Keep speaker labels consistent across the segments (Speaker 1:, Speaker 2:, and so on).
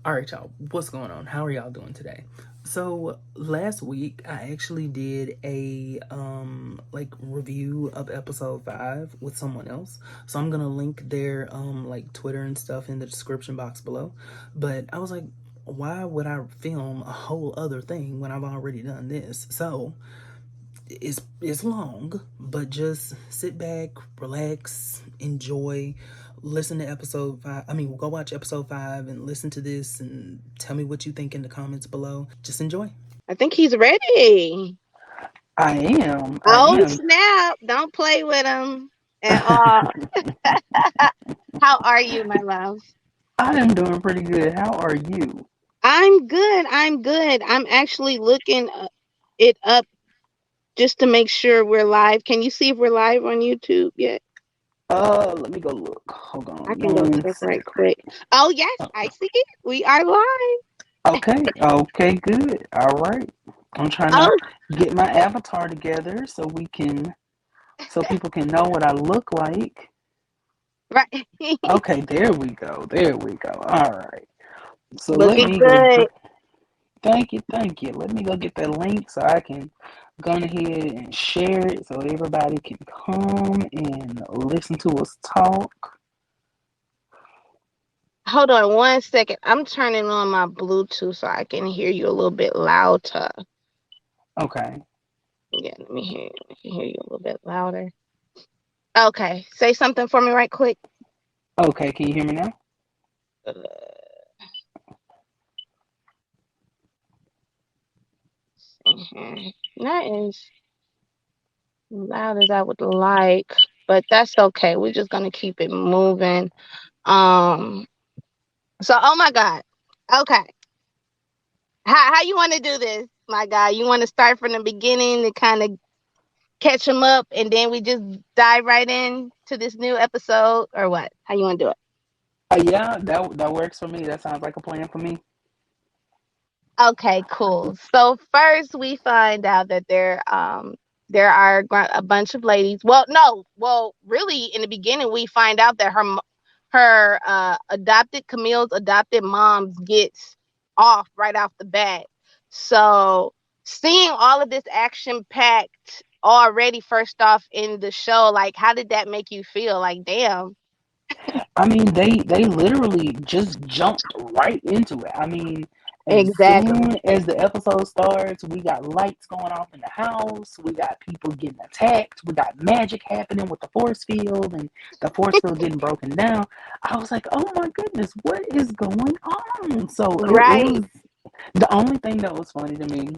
Speaker 1: All right, y'all, what's going on? How are y'all doing today? So last week I actually did a like review of episode 5 with someone else. So I'm gonna link their like Twitter and stuff in the description box below. But I was like, why would I film a whole other thing when I've already done this? So it's long, but just sit back, relax, enjoy, listen to episode 5. I mean, go watch episode 5 and listen to this and tell me what you think in the comments below. Just enjoy.
Speaker 2: I think he's ready.
Speaker 1: I am. I
Speaker 2: Oh,
Speaker 1: am.
Speaker 2: snap. Don't play with him at all. How are you, my love?
Speaker 1: I am doing pretty good. How are you?
Speaker 2: I'm good. I'm good. I'm actually looking it up just to make sure we're live. Can you see if we're live on YouTube yet?
Speaker 1: Let me go look. Hold
Speaker 2: I
Speaker 1: on
Speaker 2: can go
Speaker 1: one
Speaker 2: check right
Speaker 1: sec.
Speaker 2: quick. Oh, yes, I see it. We are live.
Speaker 1: Okay. Okay. Good. All right. I'm trying to
Speaker 2: Oh,
Speaker 1: get my avatar together so people can know what I look like.
Speaker 2: right.
Speaker 1: Okay, there we go. There we go. All right. So let
Speaker 2: Looking
Speaker 1: me go.
Speaker 2: good.
Speaker 1: Thank you, thank you. Let me go get that link so I can go ahead and share it so everybody can come and listen to us talk.
Speaker 2: Hold on one second. I'm turning on my Bluetooth so I can hear you a little bit louder.
Speaker 1: Okay.
Speaker 2: Yeah, let me hear you a little bit louder. Okay, say something for me right quick.
Speaker 1: Okay, can you hear me now?
Speaker 2: Uh, Not as loud as I would like, but that's okay. We're just gonna keep it moving. Um. So, oh my God. Okay. How you want to do this, my guy? You want to start from the beginning to kind of catch them up, and then we just dive right in to this new episode, or what? How you want to do it?
Speaker 1: Yeah, that works for me. That sounds like a plan for me.
Speaker 2: Okay, cool. So first we find out that there are a bunch of ladies. Well, no, well, really in the beginning we find out that her adopted Camille's adopted mom gets off right off the bat. So seeing all of this action packed already first off in the show, like how did that make you feel? Like, damn.
Speaker 1: I mean, they literally just jumped right into it. I mean, as
Speaker 2: Exactly.
Speaker 1: soon as the episode starts, we got lights going off in the house. We got people getting attacked. We got magic happening with the force field and the force field getting broken down. I was like, oh my goodness, what is going on? So it
Speaker 2: Right.
Speaker 1: was the only thing that was funny to me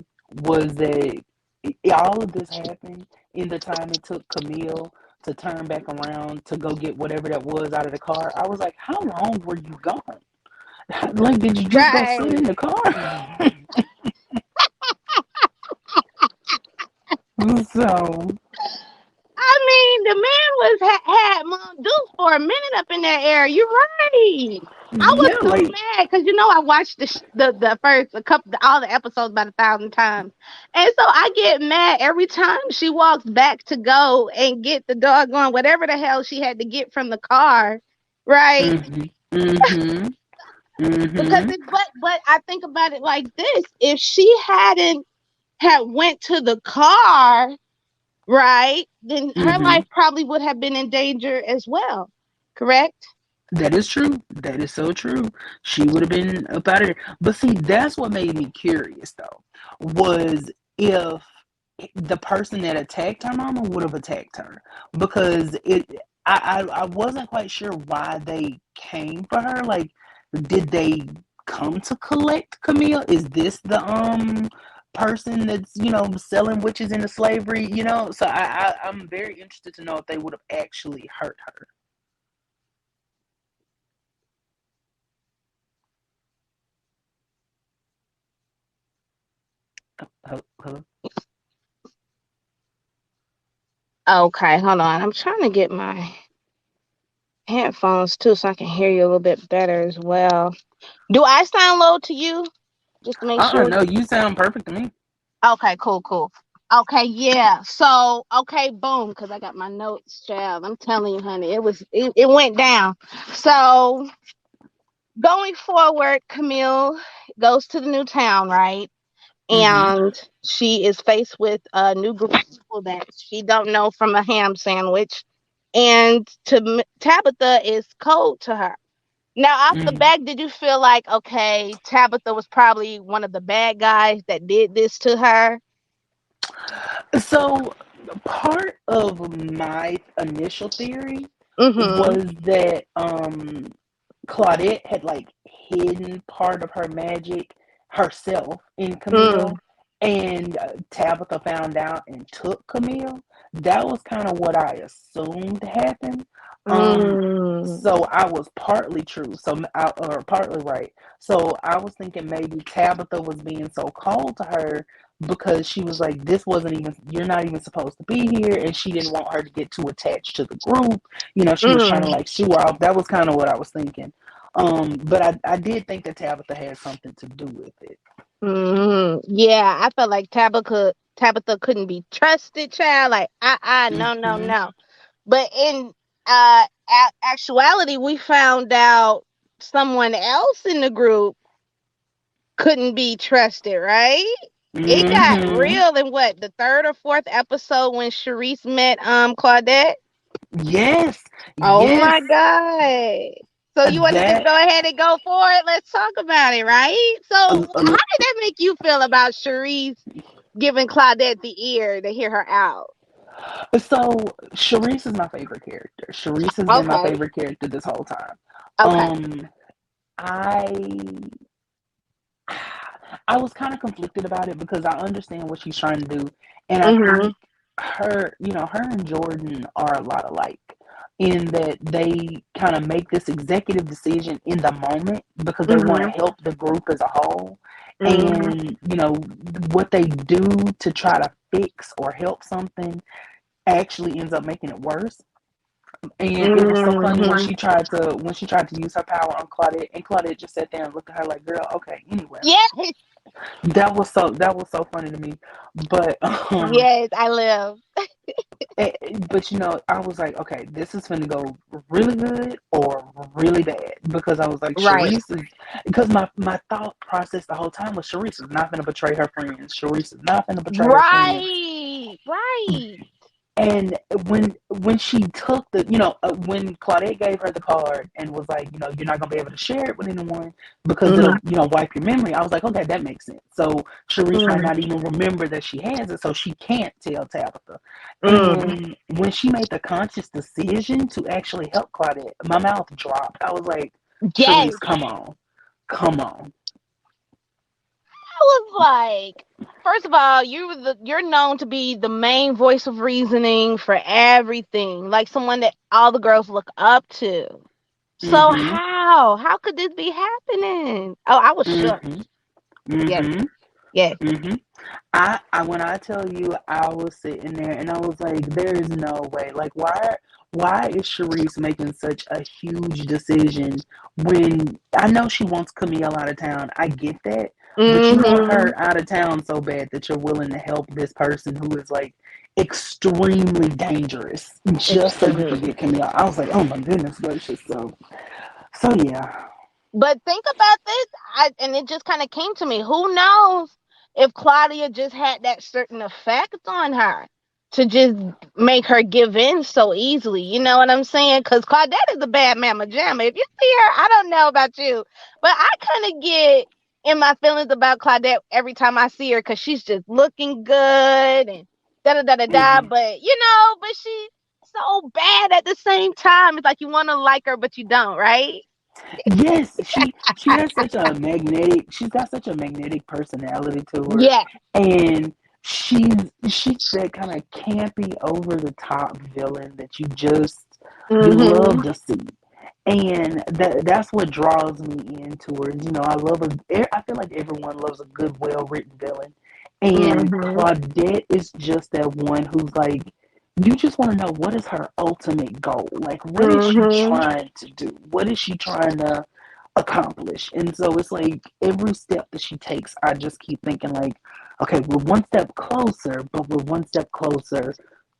Speaker 1: was that all of this happened in the time it took Camille to turn back around to go get whatever that was out of the car. I was like, how long were you gone? Like, did you just go sit in
Speaker 2: Right.
Speaker 1: the car? So,
Speaker 2: I mean, the man was had Mom Deuce for a minute up in that air. You're right. I was
Speaker 1: yeah,
Speaker 2: so
Speaker 1: like,
Speaker 2: mad because I watched the first a couple all the episodes about 1,000 times, and so I get mad every time she walks back to go and get the doggone whatever the hell she had to get from the car, right?
Speaker 1: mm-hmm, mm-hmm,
Speaker 2: Because
Speaker 1: mm-hmm,
Speaker 2: but I think about it like this: if she hadn't had went to the car, right, then her
Speaker 1: mm-hmm.
Speaker 2: life probably would have been in danger as well. Correct?
Speaker 1: That is true. That is so true. She would have been up out of there. But see, that's what made me curious, though, was if the person that attacked her mama would have attacked her, because I wasn't quite sure why they came for her. Like, did they come to collect Camille? Is this the person that's selling witches into slavery? So I'm very interested to know if they would have actually hurt her. Hello?
Speaker 2: Okay, hold on. I'm trying to get my headphones too so I can hear you a little bit better as well. Do I sound low to you? Just to make sure.
Speaker 1: No, you sound perfect to me.
Speaker 2: Okay, cool, cool. Okay, yeah. So, okay, boom, because I got my notes, child. I'm telling you, honey, it went down. So going forward, Camille goes to the new town, right?
Speaker 1: Mm-hmm.
Speaker 2: And she is faced with a new group of people that she don't know from a ham sandwich. And Tabitha is cold to her. Now, off the
Speaker 1: Mm.
Speaker 2: back, did you feel like, okay, Tabitha was probably one of the bad guys that did this to her?
Speaker 1: So part of my initial theory
Speaker 2: Mm-hmm.
Speaker 1: was that Claudette had like hidden part of her magic herself in
Speaker 2: Mm,
Speaker 1: Camille, and Tabitha found out and took Camille. That was kind of what I assumed happened. Um,
Speaker 2: mm,
Speaker 1: so I was partly true, or partly right. So I was thinking maybe Tabitha was being so cold to her because she was like, "This wasn't even. You're not even supposed to be here," and she didn't want her to get too attached to the group. She was trying to
Speaker 2: mm,
Speaker 1: like shoo her off. That was kind of what I was thinking. But I did think that Tabitha had something to do with it.
Speaker 2: Yeah, I felt like Tabitha couldn't be trusted, child. Like, no, no,
Speaker 1: Mm-hmm.
Speaker 2: no. But in actuality, we found out someone else in the group couldn't be trusted, right? It got
Speaker 1: Mm-hmm.
Speaker 2: real in what, the third or fourth episode when Sherise met Claudette.
Speaker 1: Yes.
Speaker 2: Oh
Speaker 1: Yes.
Speaker 2: my god. So you want to just
Speaker 1: That.
Speaker 2: go ahead and go for it? Let's talk about it, right? So
Speaker 1: Uh,
Speaker 2: how
Speaker 1: uh,
Speaker 2: did that make you feel about Sherise giving Claudette the ear to hear her out?
Speaker 1: so Sherise is my favorite character. Sherise has been my
Speaker 2: Okay.
Speaker 1: favorite character this whole time.
Speaker 2: Okay.
Speaker 1: Um, I I was kind of conflicted about it because I understand what she's trying to do, and I
Speaker 2: Mhm.
Speaker 1: think her and Jordan are a lot alike in that they kind of make this executive decision in the moment because they want to
Speaker 2: Mhm.
Speaker 1: help the group as a whole,
Speaker 2: Mhm.
Speaker 1: and what they do to try to fix or help something actually ends up making it worse. And it was so funny when
Speaker 2: Mhm.
Speaker 1: she tried to use her power on Claudette, and Claudette just sat there and looked at her like, "Girl, okay, anyway."
Speaker 2: Yes.
Speaker 1: That was so funny to me. But
Speaker 2: Yes, I live.
Speaker 1: I was like, okay, this is gonna go really good or really bad because I was like,
Speaker 2: Right.
Speaker 1: Sherise is because my thought process the whole time was Sherise is not gonna betray her friends. Sherise is not gonna betray her friends.
Speaker 2: Right. Right.
Speaker 1: And when she took when Claudette gave her the card and was like, you're not gonna be able to share it with anyone because
Speaker 2: Mhm.
Speaker 1: it'll, wipe your memory. I was like, okay, that makes sense. So Sharice might
Speaker 2: Mhm.
Speaker 1: not even remember that she has it, so she can't tell Tabitha.
Speaker 2: Mhm.
Speaker 1: And when she made the conscious decision to actually help Claudette, my mouth dropped. I was like,
Speaker 2: Yes.
Speaker 1: Sharice, come on, come on.
Speaker 2: I was like, first of all, you're known to be the main voice of reasoning for everything, like someone that all the girls look up to. So
Speaker 1: Mm-hmm.
Speaker 2: how could this be happening? Oh, I was shook.
Speaker 1: Mm-hmm.
Speaker 2: Yes,
Speaker 1: Mm-hmm.
Speaker 2: yes.
Speaker 1: Mm-hmm. I when I tell you, I was sitting there and I was like, there is no way. Like, why is Sharice making such a huge decision when I know she wants Camille out of town? I get that, but you want
Speaker 2: Mhm.
Speaker 1: her out of town so bad that you're willing to help this person who is like extremely dangerous just so you can
Speaker 2: Extremely.
Speaker 1: get Camille. I was like, oh my goodness gracious. So yeah.
Speaker 2: But think about this, and it just kind of came to me. Who knows if Claudia just had that certain effect on her to just make her give in so easily? You know what I'm saying? Because Claudette is a bad mamma jamma. If you see her, I don't know about you, but I kind of get in my feelings about Claudette every time I see her because she's just looking good and da da da da da.
Speaker 1: Mm-hmm.
Speaker 2: But but she's so bad at the same time. It's like you want to like her, but you don't, right?
Speaker 1: Yes, she has such a magnetic. She's got such a magnetic personality to her,
Speaker 2: Yeah.
Speaker 1: and she's that kind of campy, over the top villain that you
Speaker 2: Mhm.
Speaker 1: love to see, and that's what draws me into her. I love I feel like everyone loves a good, well written villain, and
Speaker 2: Mhm.
Speaker 1: Claudette is just that one who's like, you just want to know what is her ultimate goal. Like, what is she
Speaker 2: Mhm.
Speaker 1: trying to do? What is she trying to accomplish? And so it's like every step that she takes, I just keep thinking like, okay, we're one step closer, but we're one step closer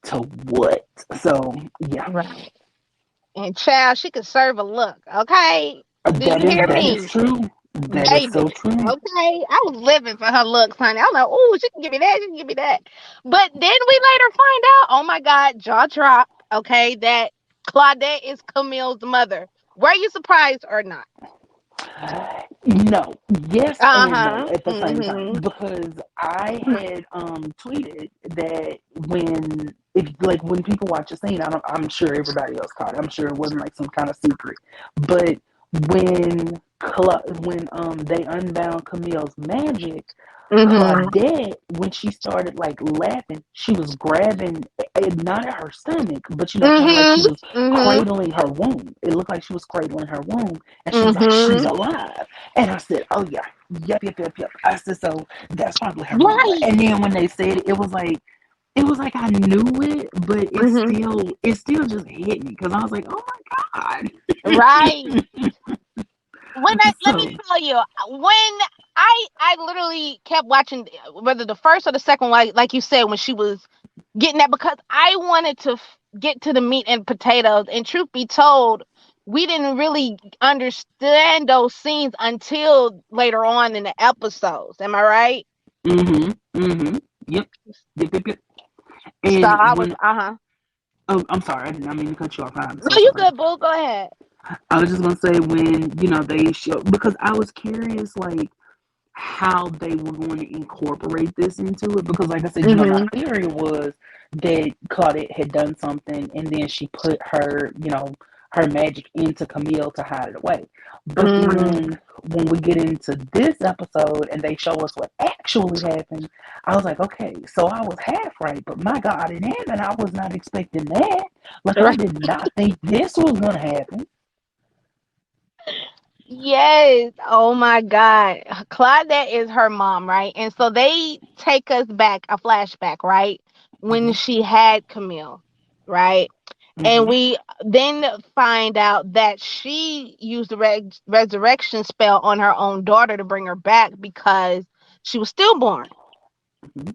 Speaker 1: to what? So yeah.
Speaker 2: Right. And child, she could serve a look. Okay. Do you hear
Speaker 1: That is
Speaker 2: me?
Speaker 1: true. That is
Speaker 2: Baby.
Speaker 1: so true.
Speaker 2: Okay. I was living for her looks, honey. I was like, oh, she can give me that. She can give me that. But then we later find out, oh my God, jaw drop, okay, that Claudette is Camille's mother. Were you surprised or not?
Speaker 1: No, yes and no
Speaker 2: Uh-huh.
Speaker 1: at the same time
Speaker 2: Mm-hmm.
Speaker 1: because I had tweeted that when people watch a scene, I'm sure everybody else caught it. I'm sure it wasn't like some kind of secret, but when they unbound Camille's magic,
Speaker 2: Mm-hmm.
Speaker 1: Claudette, when she started like laughing, she was grabbing, not at her stomach, but kind of like she
Speaker 2: Mm-hmm.
Speaker 1: was
Speaker 2: Mm-hmm.
Speaker 1: cradling her womb. It looked like she was cradling her womb, and she was like, "She's
Speaker 2: Mm-hmm.
Speaker 1: alive." And I said, "Oh yeah, yep." I said, "So that's probably her mama."
Speaker 2: Right.
Speaker 1: And then when they said it, it was like I knew it, but
Speaker 2: Mm-hmm.
Speaker 1: it still just hit me because I was like, "Oh my
Speaker 2: Right.
Speaker 1: god!"
Speaker 2: When I let me
Speaker 1: So,
Speaker 2: tell you, when I literally kept watching whether the first or the second, like you said, when she was getting that, because I wanted to get to the meat and potatoes. And truth be told, we didn't really understand those scenes until later on in the episodes. Am I right?
Speaker 1: yep, yep.
Speaker 2: So
Speaker 1: And
Speaker 2: I was,
Speaker 1: when
Speaker 2: uh-huh.
Speaker 1: oh, I'm sorry, I did not mean to cut you off. I had to say
Speaker 2: No, you
Speaker 1: something.
Speaker 2: good, boo. Go ahead.
Speaker 1: I was just gonna say when they show because I was curious like how they were going to incorporate this into it because like I said, my
Speaker 2: Mm-hmm.
Speaker 1: theory was that Claudette had done something and then she put her magic into Camille to hide it away. But
Speaker 2: Mm.
Speaker 1: then when we get into this episode and they show us what actually happened, I was like, okay, so I was half right, but my God in heaven, I was not expecting that. Like I did not think this was gonna happen.
Speaker 2: Yes. Oh my God. Claudette is her mom, right? And so they take us back, a flashback, right? When
Speaker 1: Mm-hmm,
Speaker 2: she had Camille, right? And
Speaker 1: mm-hmm,
Speaker 2: we then find out that she used the resurrection spell on her own daughter to bring her back because she was stillborn.
Speaker 1: mm-hmm,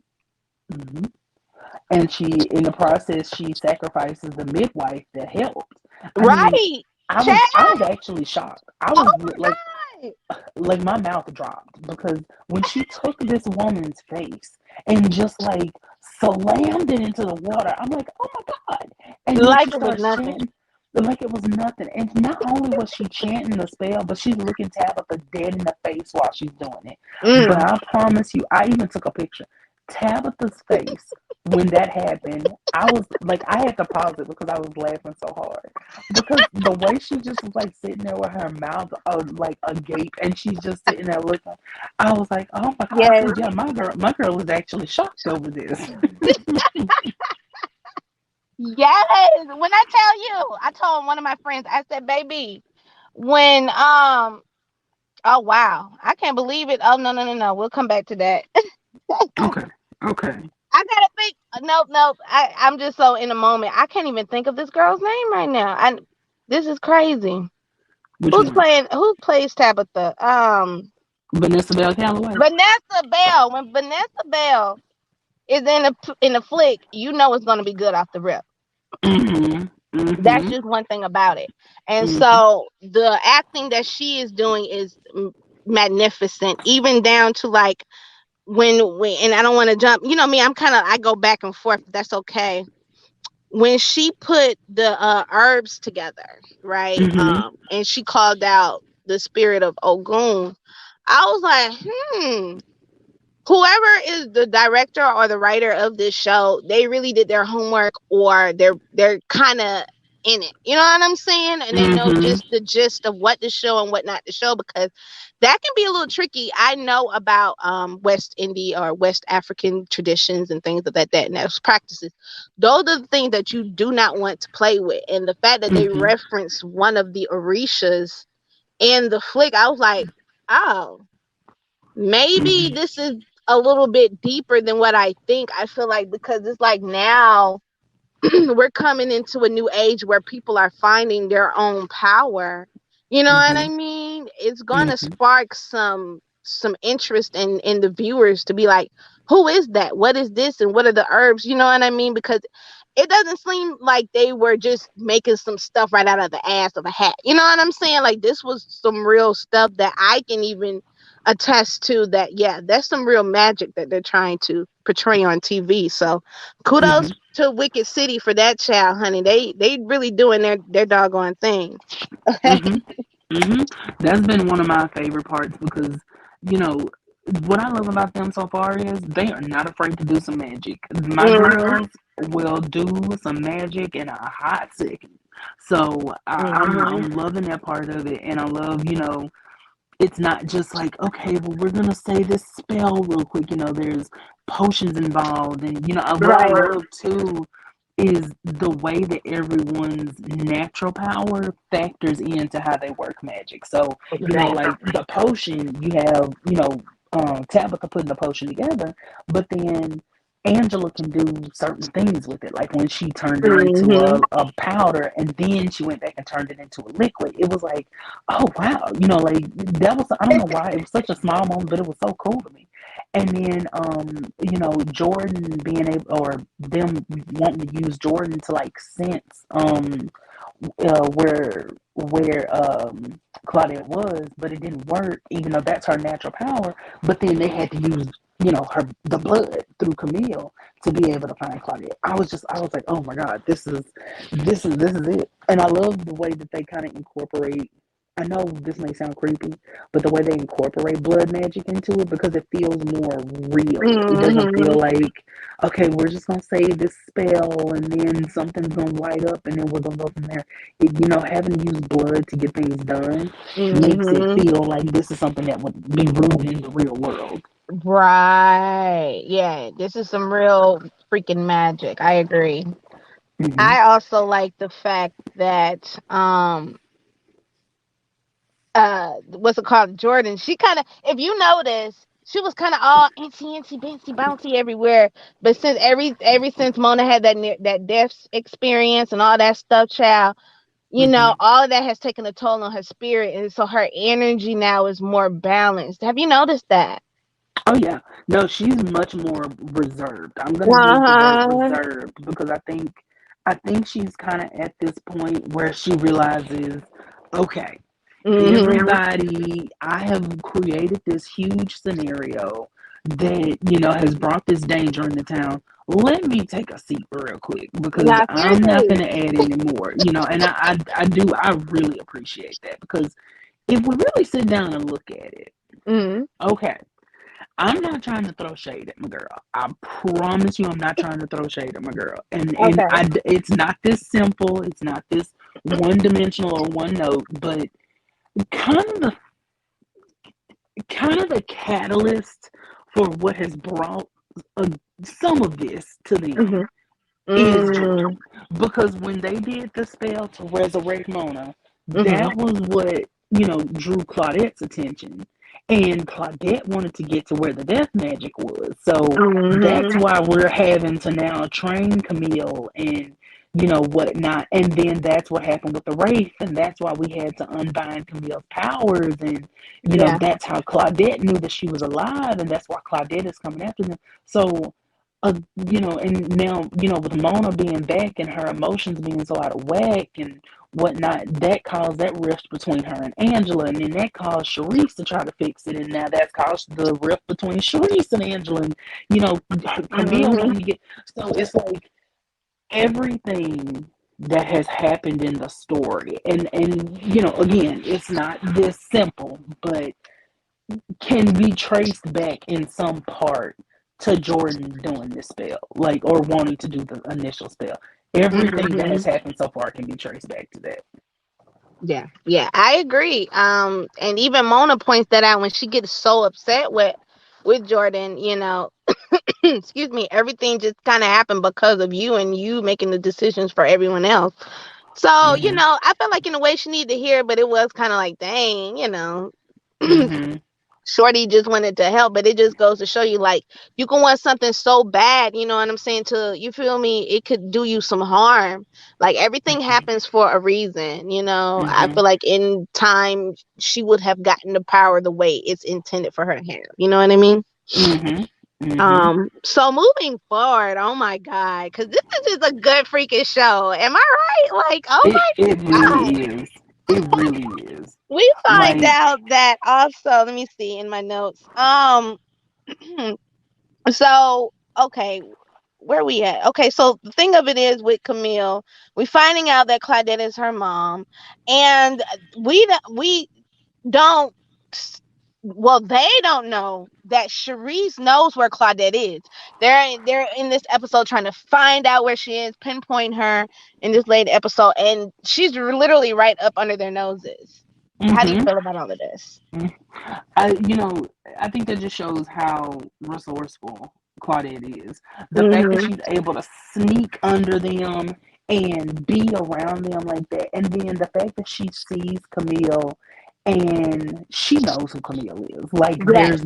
Speaker 1: mm-hmm. And in the process, she sacrifices the midwife that helped. I mean,
Speaker 2: Right.
Speaker 1: I
Speaker 2: Child.
Speaker 1: was actually shocked. I
Speaker 2: Oh
Speaker 1: was
Speaker 2: my God.
Speaker 1: like my mouth dropped because when she took this woman's face and just like slammed it into the water, I'm like, oh my god! And then she
Speaker 2: Like it was
Speaker 1: starts
Speaker 2: nothing.
Speaker 1: chanting like it was nothing. And not only was she chanting the spell, but she's looking Tabitha dead in the face while she's doing it. But
Speaker 2: Mm.
Speaker 1: I promise you, I even took a picture. Tabitha's face when that happened, I was like, I had to pause it because I was laughing so hard because the way she just was like sitting there with her mouth like agape and she's just sitting there looking, I was like, oh my god! I
Speaker 2: Yes.
Speaker 1: said, yeah, my girl was actually shocked over this.
Speaker 2: Yes. When I tell you, I told one of my friends, I said, baby, when oh wow, I can't believe it. Oh no. We'll come back to that.
Speaker 1: Okay, okay.
Speaker 2: I gotta think. Nope. I'm just so in a moment. I can't even think of this girl's name right now. This is crazy.
Speaker 1: Which one?
Speaker 2: Who plays Tabitha?
Speaker 1: Vanessa Bell Calloway.
Speaker 2: Vanessa Bell. When Vanessa Bell is in the flick, you know it's gonna be good off the rip.
Speaker 1: Mm-hmm.
Speaker 2: That's
Speaker 1: Mm-hmm.
Speaker 2: just one thing about it. And
Speaker 1: Mm-hmm.
Speaker 2: so the acting that she is doing is magnificent, even down to like when and I don't want to jump. You know me, I go back and forth. But that's okay. When she put the herbs together, right?
Speaker 1: Mm-hmm.
Speaker 2: And she called out the spirit of Ogun. I was like, whoever is the director or the writer of this show, they really did their homework, or they're kind of in it. You know what I'm saying? And they know
Speaker 1: Mm-hmm.
Speaker 2: just the gist of what to show and what not to show, because that can be a little tricky. I know about West Indian or West African traditions and things of that and those practices. Those are the things that you do not want to play with. And the fact that they
Speaker 1: Mm-hmm.
Speaker 2: reference one of the Orishas in the flick, I was like, oh, maybe
Speaker 1: Mm-hmm.
Speaker 2: this is a little bit deeper than what I think. I feel like because it's like now we're coming into a new age where people are finding their own power. You know what I
Speaker 1: Mm-hmm.
Speaker 2: mean? It's going to
Speaker 1: Mm-hmm.
Speaker 2: spark some interest in the viewers to be like, who is that? What is this? And what are the herbs? You know what I mean? Because it doesn't seem like they were just making some stuff right out of the ass of a hat. You know what I'm saying? Like this was some real stuff that I can even attest to, that yeah, that's some real magic that they're trying to portray on TV. So kudos
Speaker 1: Mm-hmm.
Speaker 2: to Wicked City for that, child, honey. They really doing their doggone thing. Okay.
Speaker 1: Mm-hmm. Hmm. That's been one of my favorite parts because, you know, what I love about them so far is they are not afraid to do some magic. My
Speaker 2: Mhm.
Speaker 1: girls will do some magic in a hot second. So
Speaker 2: Mhm.
Speaker 1: I'm loving that part of it, and I love, it's not just like, okay, well, we're gonna say this spell real quick. There's potions involved, and what I
Speaker 2: Right.
Speaker 1: love too is the way that everyone's natural power factors into how they work magic. So,
Speaker 2: Exactly.
Speaker 1: like the potion, you have, Tabitha putting the potion together, but then Angela can do certain things with it. Like when she turned it into
Speaker 2: Mhm.
Speaker 1: a powder and then she went back and turned it into a liquid, it was like, oh wow, like that was, I don't know why, it was such a small moment, but it was so cool to me. And then, Jordan being able, or them wanting to use Jordan to like sense, where Claudette was, but it didn't work, even though that's her natural power. But then they had to use, the blood through Camille to be able to find Claudette. I was like, oh my God, this is it. And I love the way that they kind of incorporate. I know this may sound creepy, but the way they incorporate blood magic into it, because it feels more real. It doesn't feel
Speaker 2: Mhm.
Speaker 1: like, okay, we're just gonna say this spell and then something's gonna light up and then we're gonna go from there. Having to use blood to get things done makes it
Speaker 2: Mhm.
Speaker 1: feel like this is something that would be rooted in the real world.
Speaker 2: Right. Yeah, this is some real freaking magic. I agree.
Speaker 1: Hmm.
Speaker 2: I also like the fact that what's it called, Jordan, she kind of, if you notice, she was kind of all antsy bouncy bouncy everywhere, but since Mona had that death experience and all that stuff, child,
Speaker 1: Hmm.
Speaker 2: all of that has taken a toll on her spirit, and so her energy now is more balanced. Have you noticed that?
Speaker 1: Oh yeah, no, she's much more reserved. I'm gonna use the word
Speaker 2: Uh-huh.
Speaker 1: reserved because I think she's kind of at this point where she realizes, okay,
Speaker 2: Mhm.
Speaker 1: everybody, I have created this huge scenario that has brought this danger into town. Let me take a seat real quick because
Speaker 2: Now,
Speaker 1: I'm not
Speaker 2: seriously.
Speaker 1: going to add any more. And I really appreciate that because if we really sit down and look at it,
Speaker 2: Mhm.
Speaker 1: okay, I'm not trying to throw shade at my girl. I promise you, I'm not trying to throw shade at my girl.
Speaker 2: Okay.
Speaker 1: It's not this simple. It's not this one dimensional or one note, but kind of the kind of the catalyst for what has brought uh, some of this to them
Speaker 2: Mhm.
Speaker 1: is
Speaker 2: Mhm.
Speaker 1: Jordan. Because when they did the spell to resurrect Mona,
Speaker 2: Mhm.
Speaker 1: that was what, drew Claudette's attention. And Claudette wanted to get to where the death magic was. So that's
Speaker 2: Mhm.
Speaker 1: why we're having to now train Camille and, whatnot. And then that's what happened with the Wraith. And that's why we had to unbind Camille's powers. And,
Speaker 2: Yeah.
Speaker 1: that's how Claudette knew that she was alive. And that's why Claudette is coming after them. So and now, with Mona being back and her emotions being so out of whack and whatnot, that caused that rift between her and Angela, and then that caused Sherise to try to fix it, and now that's caused the rift between Sherise and Angela, and Camille
Speaker 2: Mhm.
Speaker 1: wanting to get. So it's like everything that has happened in the story, and again, it's not this simple, but can be traced back in some part to Jordan doing this spell, like, or wanting to do the initial spell. Everything that has
Speaker 2: Mhm.
Speaker 1: happened so far can be traced back to that.
Speaker 2: Yeah, yeah, I agree. And even Mona points that out when she gets so upset with Jordan. Excuse me, everything just kind of happened because of you and you making the decisions for everyone else. So,
Speaker 1: Mm-hmm.
Speaker 2: I felt like in a way she needed to hear, but it was kind of like, dang,
Speaker 1: Mm-hmm.
Speaker 2: Shorty just wanted to help, but it just goes to show you, like, you can want something so bad, you know what I'm saying? You feel me? It could do you some harm. Like, everything happens for a reason, I
Speaker 1: Mm-hmm.
Speaker 2: feel like in time, she would have gotten the power the way it's intended for her to have. You know what I mean?
Speaker 1: Mm-hmm. Mm-hmm.
Speaker 2: So moving forward, oh my god, because this is just a good freaking show. Am I right? Like, oh
Speaker 1: It
Speaker 2: my god.
Speaker 1: really is. It really is.
Speaker 2: We find
Speaker 1: Like,
Speaker 2: out that also, let me see in my notes. So okay, where we at? Okay, so the thing of it is with Camille, we finding out that Claudette is her mom, and we don't well, they don't know that Sherise knows where Claudette is. They're in this episode trying to find out where she is, pinpoint her in this late episode, and she's literally right up under their noses. How do you
Speaker 1: mm-hmm.
Speaker 2: feel about all of this?
Speaker 1: I, you know, I think that just shows how resourceful Claudette is. The fact that
Speaker 2: Mhm.
Speaker 1: she's able to sneak under them and be around them like that, and then the fact that she sees Camille and she knows who Camille is. Like
Speaker 2: Yes.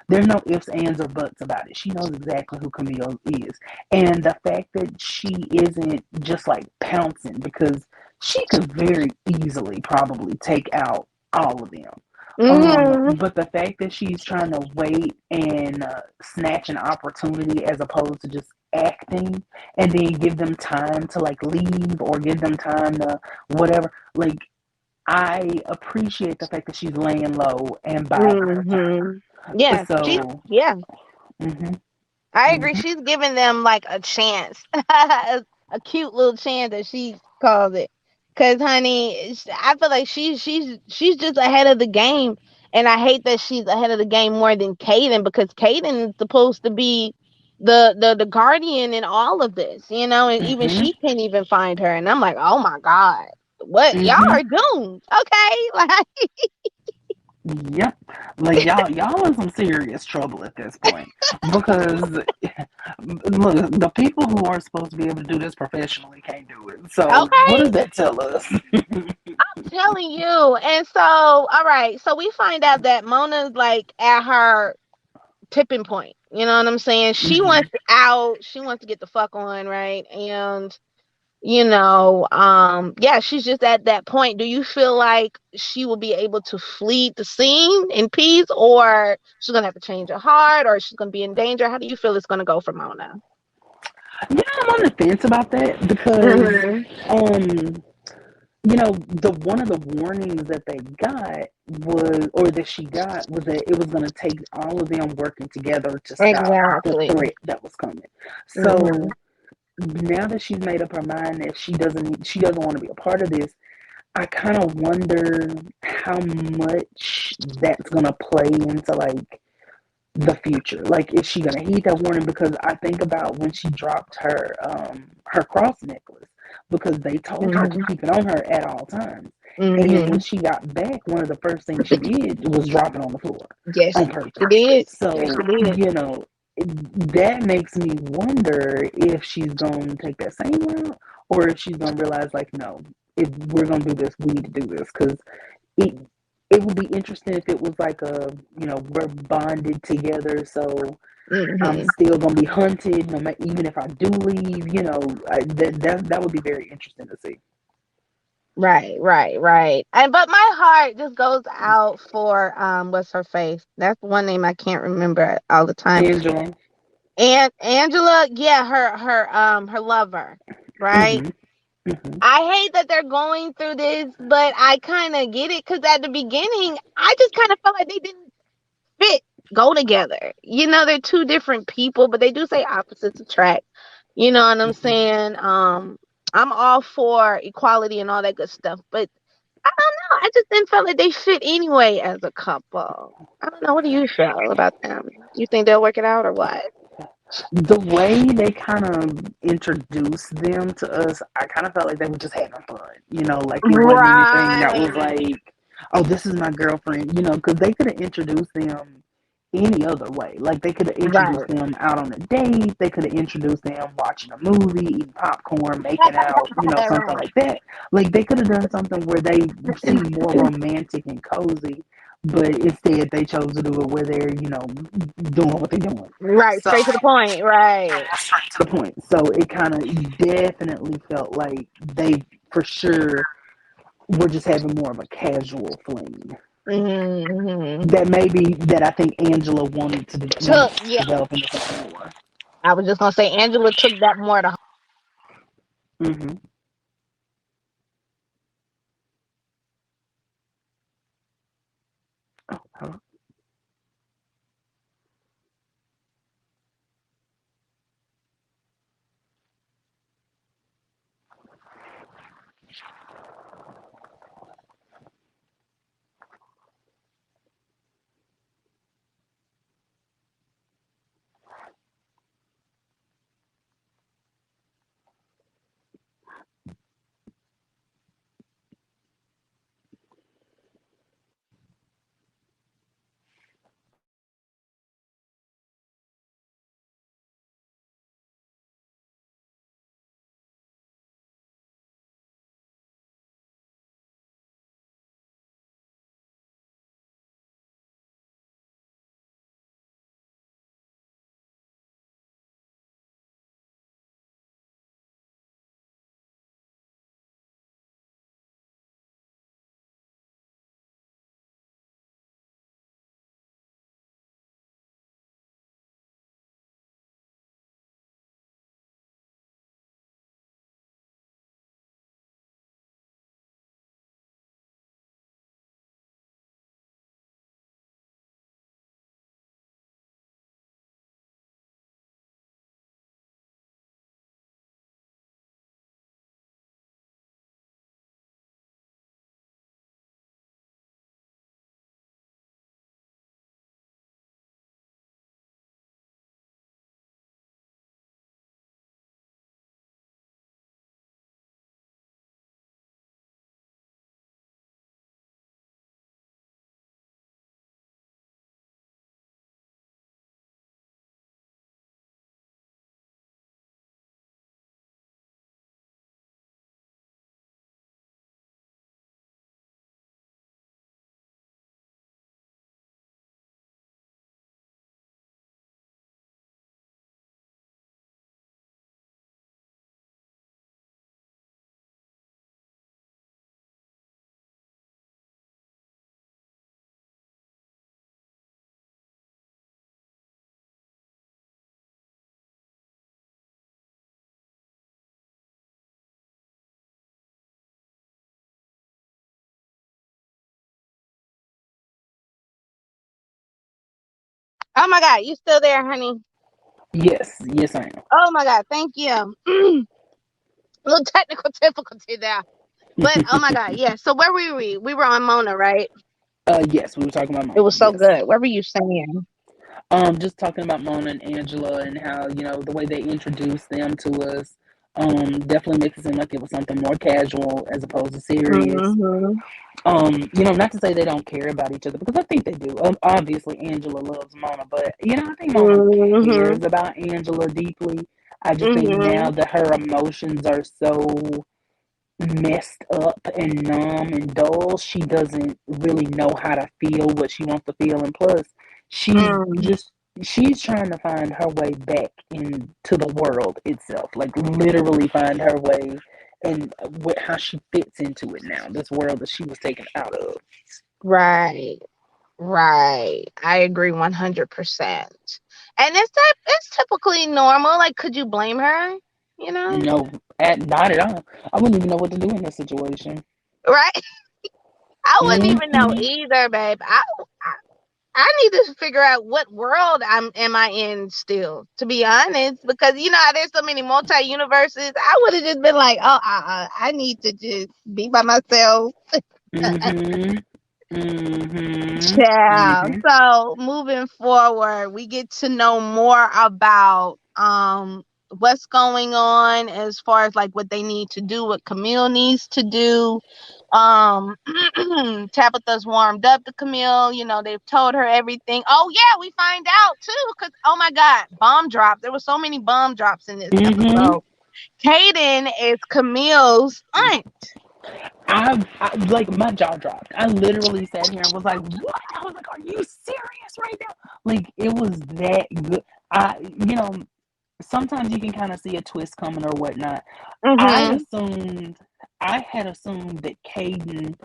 Speaker 1: there's no ifs, ands, or buts about it. She knows exactly who Camille is, and the fact that she isn't just like pouncing because she could very easily probably take out all of them.
Speaker 2: Mhm.
Speaker 1: But the fact that she's trying to wait and snatch an opportunity as opposed to just acting and then give them time to like leave or give them time to whatever, like I appreciate the fact that she's laying low and biding her
Speaker 2: Mhm.
Speaker 1: time.
Speaker 2: Yeah. She's
Speaker 1: So,
Speaker 2: yeah.
Speaker 1: hmm
Speaker 2: I agree.
Speaker 1: hmm
Speaker 2: She's giving them like a chance, a cute little chance as she calls it. Cause honey, I feel like she's just ahead of the game, and I hate that she's ahead of the game more than Kaden because Kaden is supposed to be the guardian in all of this, and even
Speaker 1: hmm
Speaker 2: she can't even find her, and I'm like, oh my god, what y'all
Speaker 1: hmm
Speaker 2: are doomed? Okay, like
Speaker 1: Yep. Like y'all in some serious trouble at this point. Because look, the people who are supposed to be able to do this professionally can't do it. So what
Speaker 2: okay.
Speaker 1: does that tell us?
Speaker 2: Telling you. And so, all right. So we find out that Mona's like at her tipping point. You know what I'm saying? She
Speaker 1: hmm
Speaker 2: wants out. She wants to get the fuck on, right? And yeah, she's just at that point. Do you feel like she will be able to flee the scene in peace, or she's gonna have to change her heart, or she's gonna be in danger? How do you feel it's gonna go for Mona?
Speaker 1: Yeah, I'm on the fence about that because
Speaker 2: Hmm.
Speaker 1: um the one of the warnings that they got was, or that she got, was that it was going to take all of them working together to stop the
Speaker 2: Exactly.
Speaker 1: threat that was coming.
Speaker 2: Hmm.
Speaker 1: So now that she's made up her mind that she doesn't want to be a part of this, I kind of wonder how much that's going to play into like the future. Like, is she gonna heed that warning? Because I think about when she dropped her cross necklace because they told her to
Speaker 2: Hmm.
Speaker 1: keep it on her at all times. And when
Speaker 2: Hmm.
Speaker 1: she got back, one of the first things she did was drop it on the floor
Speaker 2: Yes,
Speaker 1: on
Speaker 2: she
Speaker 1: purpose.
Speaker 2: did. Yes,
Speaker 1: So,
Speaker 2: she did.
Speaker 1: that makes me wonder if she's gonna take that same route or if she's gonna realize, like, no, if we're gonna do this, we need to do this. Because it it would be interesting if it was like we're bonded together, so I'm
Speaker 2: Hmm.
Speaker 1: still gonna be hunted no matter, even if I do leave. That would be very interesting to see.
Speaker 2: Right, right, right. And but my heart just goes out for what's her face? That's one name I can't remember all the time.
Speaker 1: Angela.
Speaker 2: And Angela, yeah, her lover, right?
Speaker 1: hmm hmm
Speaker 2: I hate that they're going through this, but I kind of get it because at the beginning, I just kind of felt like they didn't fit, go together. They're two different people, but they do say opposites attract. You know what I'm
Speaker 1: hmm
Speaker 2: saying? I'm all for equality and all that good stuff, but I don't know. I just didn't feel like they fit anyway as a couple. I don't know. What do you feel about them? You think they'll work it out or what?
Speaker 1: The way they kind of introduced them to us, I kind of felt like they were just having fun. Like it wasn't anything that was
Speaker 2: Right.
Speaker 1: like, oh, this is my girlfriend. Because they could have introduced them any other way. Like they could have introduced
Speaker 2: Right.
Speaker 1: them out on a date. They could have introduced them watching a movie, eating popcorn, making out. Something
Speaker 2: Right.
Speaker 1: like that. Like they could have done something where they seem more romantic and cozy. But instead, they chose to do it where they're, doing what they're doing.
Speaker 2: Right.
Speaker 1: So
Speaker 2: Straight to the point. Right.
Speaker 1: straight to the point. So it kind of definitely felt like they, for sure, were just having more of a casual fling.
Speaker 2: Mm-hmm.
Speaker 1: that maybe that I think Angela wanted
Speaker 2: Took,
Speaker 1: to
Speaker 2: yeah.
Speaker 1: develop into something more.
Speaker 2: I was just gonna say Angela took that more to.
Speaker 1: Mm-hmm. Oh,
Speaker 2: Oh my God, you still there, honey?
Speaker 1: yes, yes, I
Speaker 2: Oh my God, thank you. Little technical difficulty there, but oh
Speaker 1: am.
Speaker 2: my God, yeah. So where were we? We were on Mona, right?
Speaker 1: Yes, we were talking about
Speaker 2: It
Speaker 1: Mona.
Speaker 2: was so
Speaker 1: Yes.
Speaker 2: good. What were you saying?
Speaker 1: Just talking about Mona and Angela and how, the way they introduced them to us, definitely makes it seem like it was something more casual as opposed to serious.
Speaker 2: Mm-hmm.
Speaker 1: Not to say they don't care about each other because I think they do. Obviously, Angela loves Mona, but I think Mona
Speaker 2: Mm-hmm.
Speaker 1: cares about Angela deeply. I just think
Speaker 2: Mm-hmm.
Speaker 1: now that her emotions are so messed up and numb and dull, she doesn't really know how to feel what she wants to feel. And plus, she's
Speaker 2: Mm.
Speaker 1: just she's trying to find her way back into the world itself, like literally find her way and how she fits into it now, this world that she was taken out of.
Speaker 2: Right. Right. I agree 100%. And it's typically normal. Like, could you blame her? You know?
Speaker 1: No, not at all. I wouldn't even know what to do in this situation.
Speaker 2: Right? I wouldn't even know
Speaker 1: Hmm.
Speaker 2: either, babe. I need to figure out what world am I in still, to be honest, because you know how there's so many multi universes. I would have just been like, oh, I need to just be by myself.
Speaker 1: Hmm. Hmm.
Speaker 2: Yeah.
Speaker 1: Hmm.
Speaker 2: So moving forward, we get to know more about what's going on as far as like what they need to do, what Camille needs to do. Um Tabitha's warmed up to Camille, they've told her everything. Oh yeah, we find out too, because oh my God, bomb drop. There were so many bomb drops in this
Speaker 1: Hmm.
Speaker 2: episode. Kaden is Camille's aunt.
Speaker 1: I like my jaw dropped. I literally sat here and was like, "What?" I was like, "Are you serious right now?" Like it was that good. I, sometimes you can kind of see a twist coming or whatnot. I
Speaker 2: Mm-hmm.
Speaker 1: assumed, I had assumed that Caden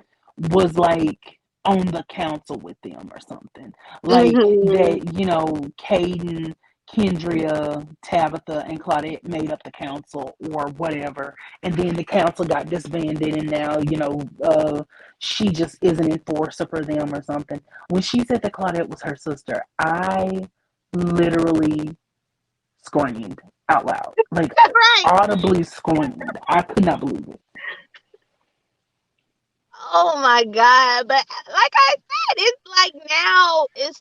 Speaker 1: was like on the council with them or something. Like
Speaker 2: Mhm.
Speaker 1: that, Caden, Kendria, Tabitha, and Claudette made up the council or whatever. And then the council got disbanded, and now, she just is an enforcer for them or something. When she said that Claudette was her sister, I literally screamed out loud. Like,
Speaker 2: Right.
Speaker 1: audibly screamed. I could not believe it.
Speaker 2: Oh my God. But like I said, it's like now it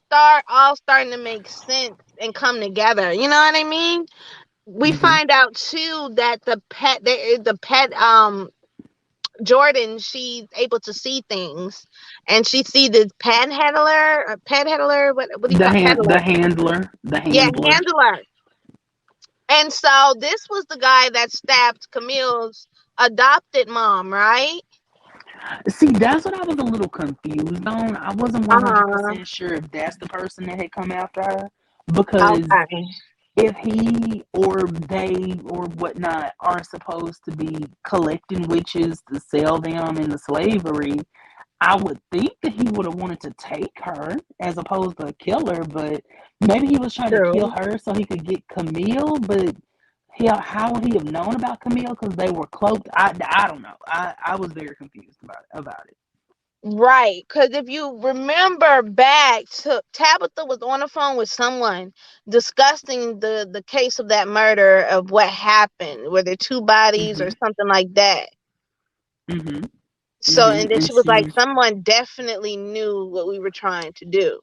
Speaker 2: starting to make sense and come together. You know what I mean? We
Speaker 1: Hmm.
Speaker 2: find out too that the pet Jordan, she's able to see things, and she see this panhandler, what do you
Speaker 1: The
Speaker 2: call
Speaker 1: hand,
Speaker 2: peddler?
Speaker 1: the handler, the
Speaker 2: Yeah,
Speaker 1: handler.
Speaker 2: handler. And so this was the guy that stabbed Camille's adopted mom, right?
Speaker 1: See, that's what I was a little confused on. I wasn't
Speaker 2: Uh-huh.
Speaker 1: 100% sure if that's the person that had come after her. Because
Speaker 2: Okay.
Speaker 1: if he or they or whatnot are supposed to be collecting witches to sell them into slavery, I would think that he would have wanted to take her as opposed to kill her, but maybe he was trying to kill
Speaker 2: True.
Speaker 1: her so he could get Camille, but how would he have known about Camille because they were cloaked? I don't know. I was very confused about it.
Speaker 2: Right, because if you remember back to Tabitha was on the phone with someone discussing the case of that murder of what happened, were there two bodies or
Speaker 1: Hmm.
Speaker 2: something like that.
Speaker 1: Hmm.
Speaker 2: So,
Speaker 1: Hmm.
Speaker 2: and then
Speaker 1: And
Speaker 2: she was like,
Speaker 1: she,
Speaker 2: someone definitely knew what we were trying to do.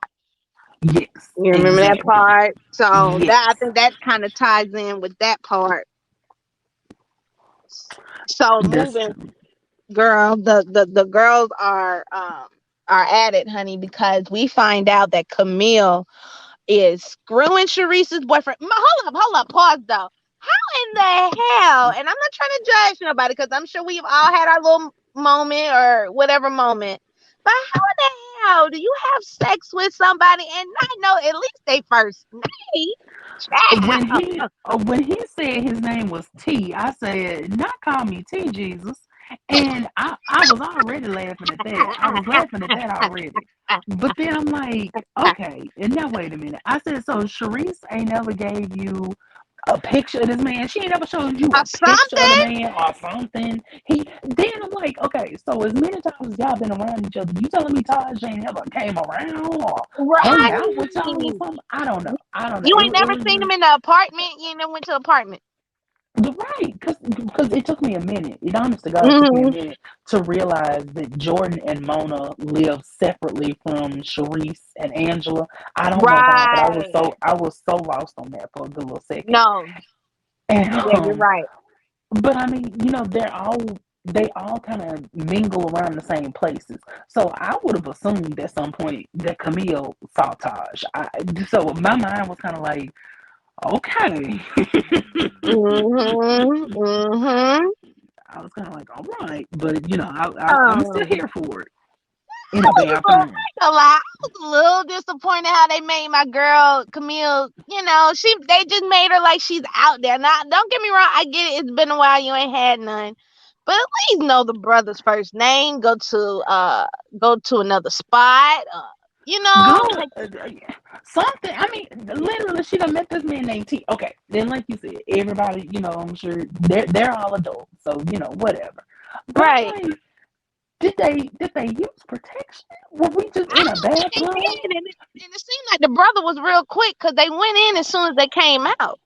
Speaker 1: yes,
Speaker 2: You remember that
Speaker 1: exactly.
Speaker 2: part? So that I
Speaker 1: Yes,
Speaker 2: think that kind of ties in with that part. So
Speaker 1: that's
Speaker 2: moving,
Speaker 1: true.
Speaker 2: girl, the girls are at it, honey, because we find out that Camille is screwing Sharice's boyfriend. Hold up, pause though. How in the hell? And I'm not trying to judge nobody because I'm sure we've all had our little moment or whatever moment. But how in the hell do you have sex with somebody and not know at least they first name? Child.
Speaker 1: When he said his name was T, I said, "Not call me T, Jesus." And I was already laughing at that. I was laughing at that already. But then I'm like, okay, and now wait a minute. I said, so Sherise ain't never gave you a picture of this man. She ain't never showed you a picture of the
Speaker 2: Something,
Speaker 1: man or something. Then I'm like, okay, so as many times as y'all been around each other, you telling me Taj ain't ever came around or hung
Speaker 2: right?
Speaker 1: out with y'all or something? I don't know. I don't know.
Speaker 2: You
Speaker 1: It,
Speaker 2: ain't
Speaker 1: it
Speaker 2: never
Speaker 1: was
Speaker 2: seen
Speaker 1: just
Speaker 2: them in the apartment. You ain't never went to the apartment.
Speaker 1: right, because it took me a minute. It honest to God took me a
Speaker 2: Hmm.
Speaker 1: minute to realize that Jordan and Mona live separately from Sharice and Angela. I don't know why, but
Speaker 2: Right.
Speaker 1: I was so lost on that for a good little second.
Speaker 2: No.
Speaker 1: And
Speaker 2: Yeah, you're right.
Speaker 1: but I mean, they all kind of mingle around the same places. So I would have assumed at some point that Camille saw Taj. So my mind was kind of like, okay.
Speaker 2: Mhm. Mhm.
Speaker 1: I was kind of like, all right, but I'm still
Speaker 2: Um,
Speaker 1: here for it in a bathroom.
Speaker 2: a lot. I was a little disappointed how they made my girl Camille. They just made her like she's out there. Now, don't get me wrong. I get it. It's been a while. You ain't had none, but at least know the brother's first name. Go to another spot.
Speaker 1: Go
Speaker 2: Take.
Speaker 1: something. I mean, literally, she done met this man named T. Okay, then like you said, everybody, I'm sure they're all adults, so whatever. But I'm
Speaker 2: Right.
Speaker 1: like, did they use protection? Were we just
Speaker 2: I
Speaker 1: in a
Speaker 2: don't think they
Speaker 1: bathroom?
Speaker 2: did, and it seemed like the brother was real quick because they went in as soon as they came out.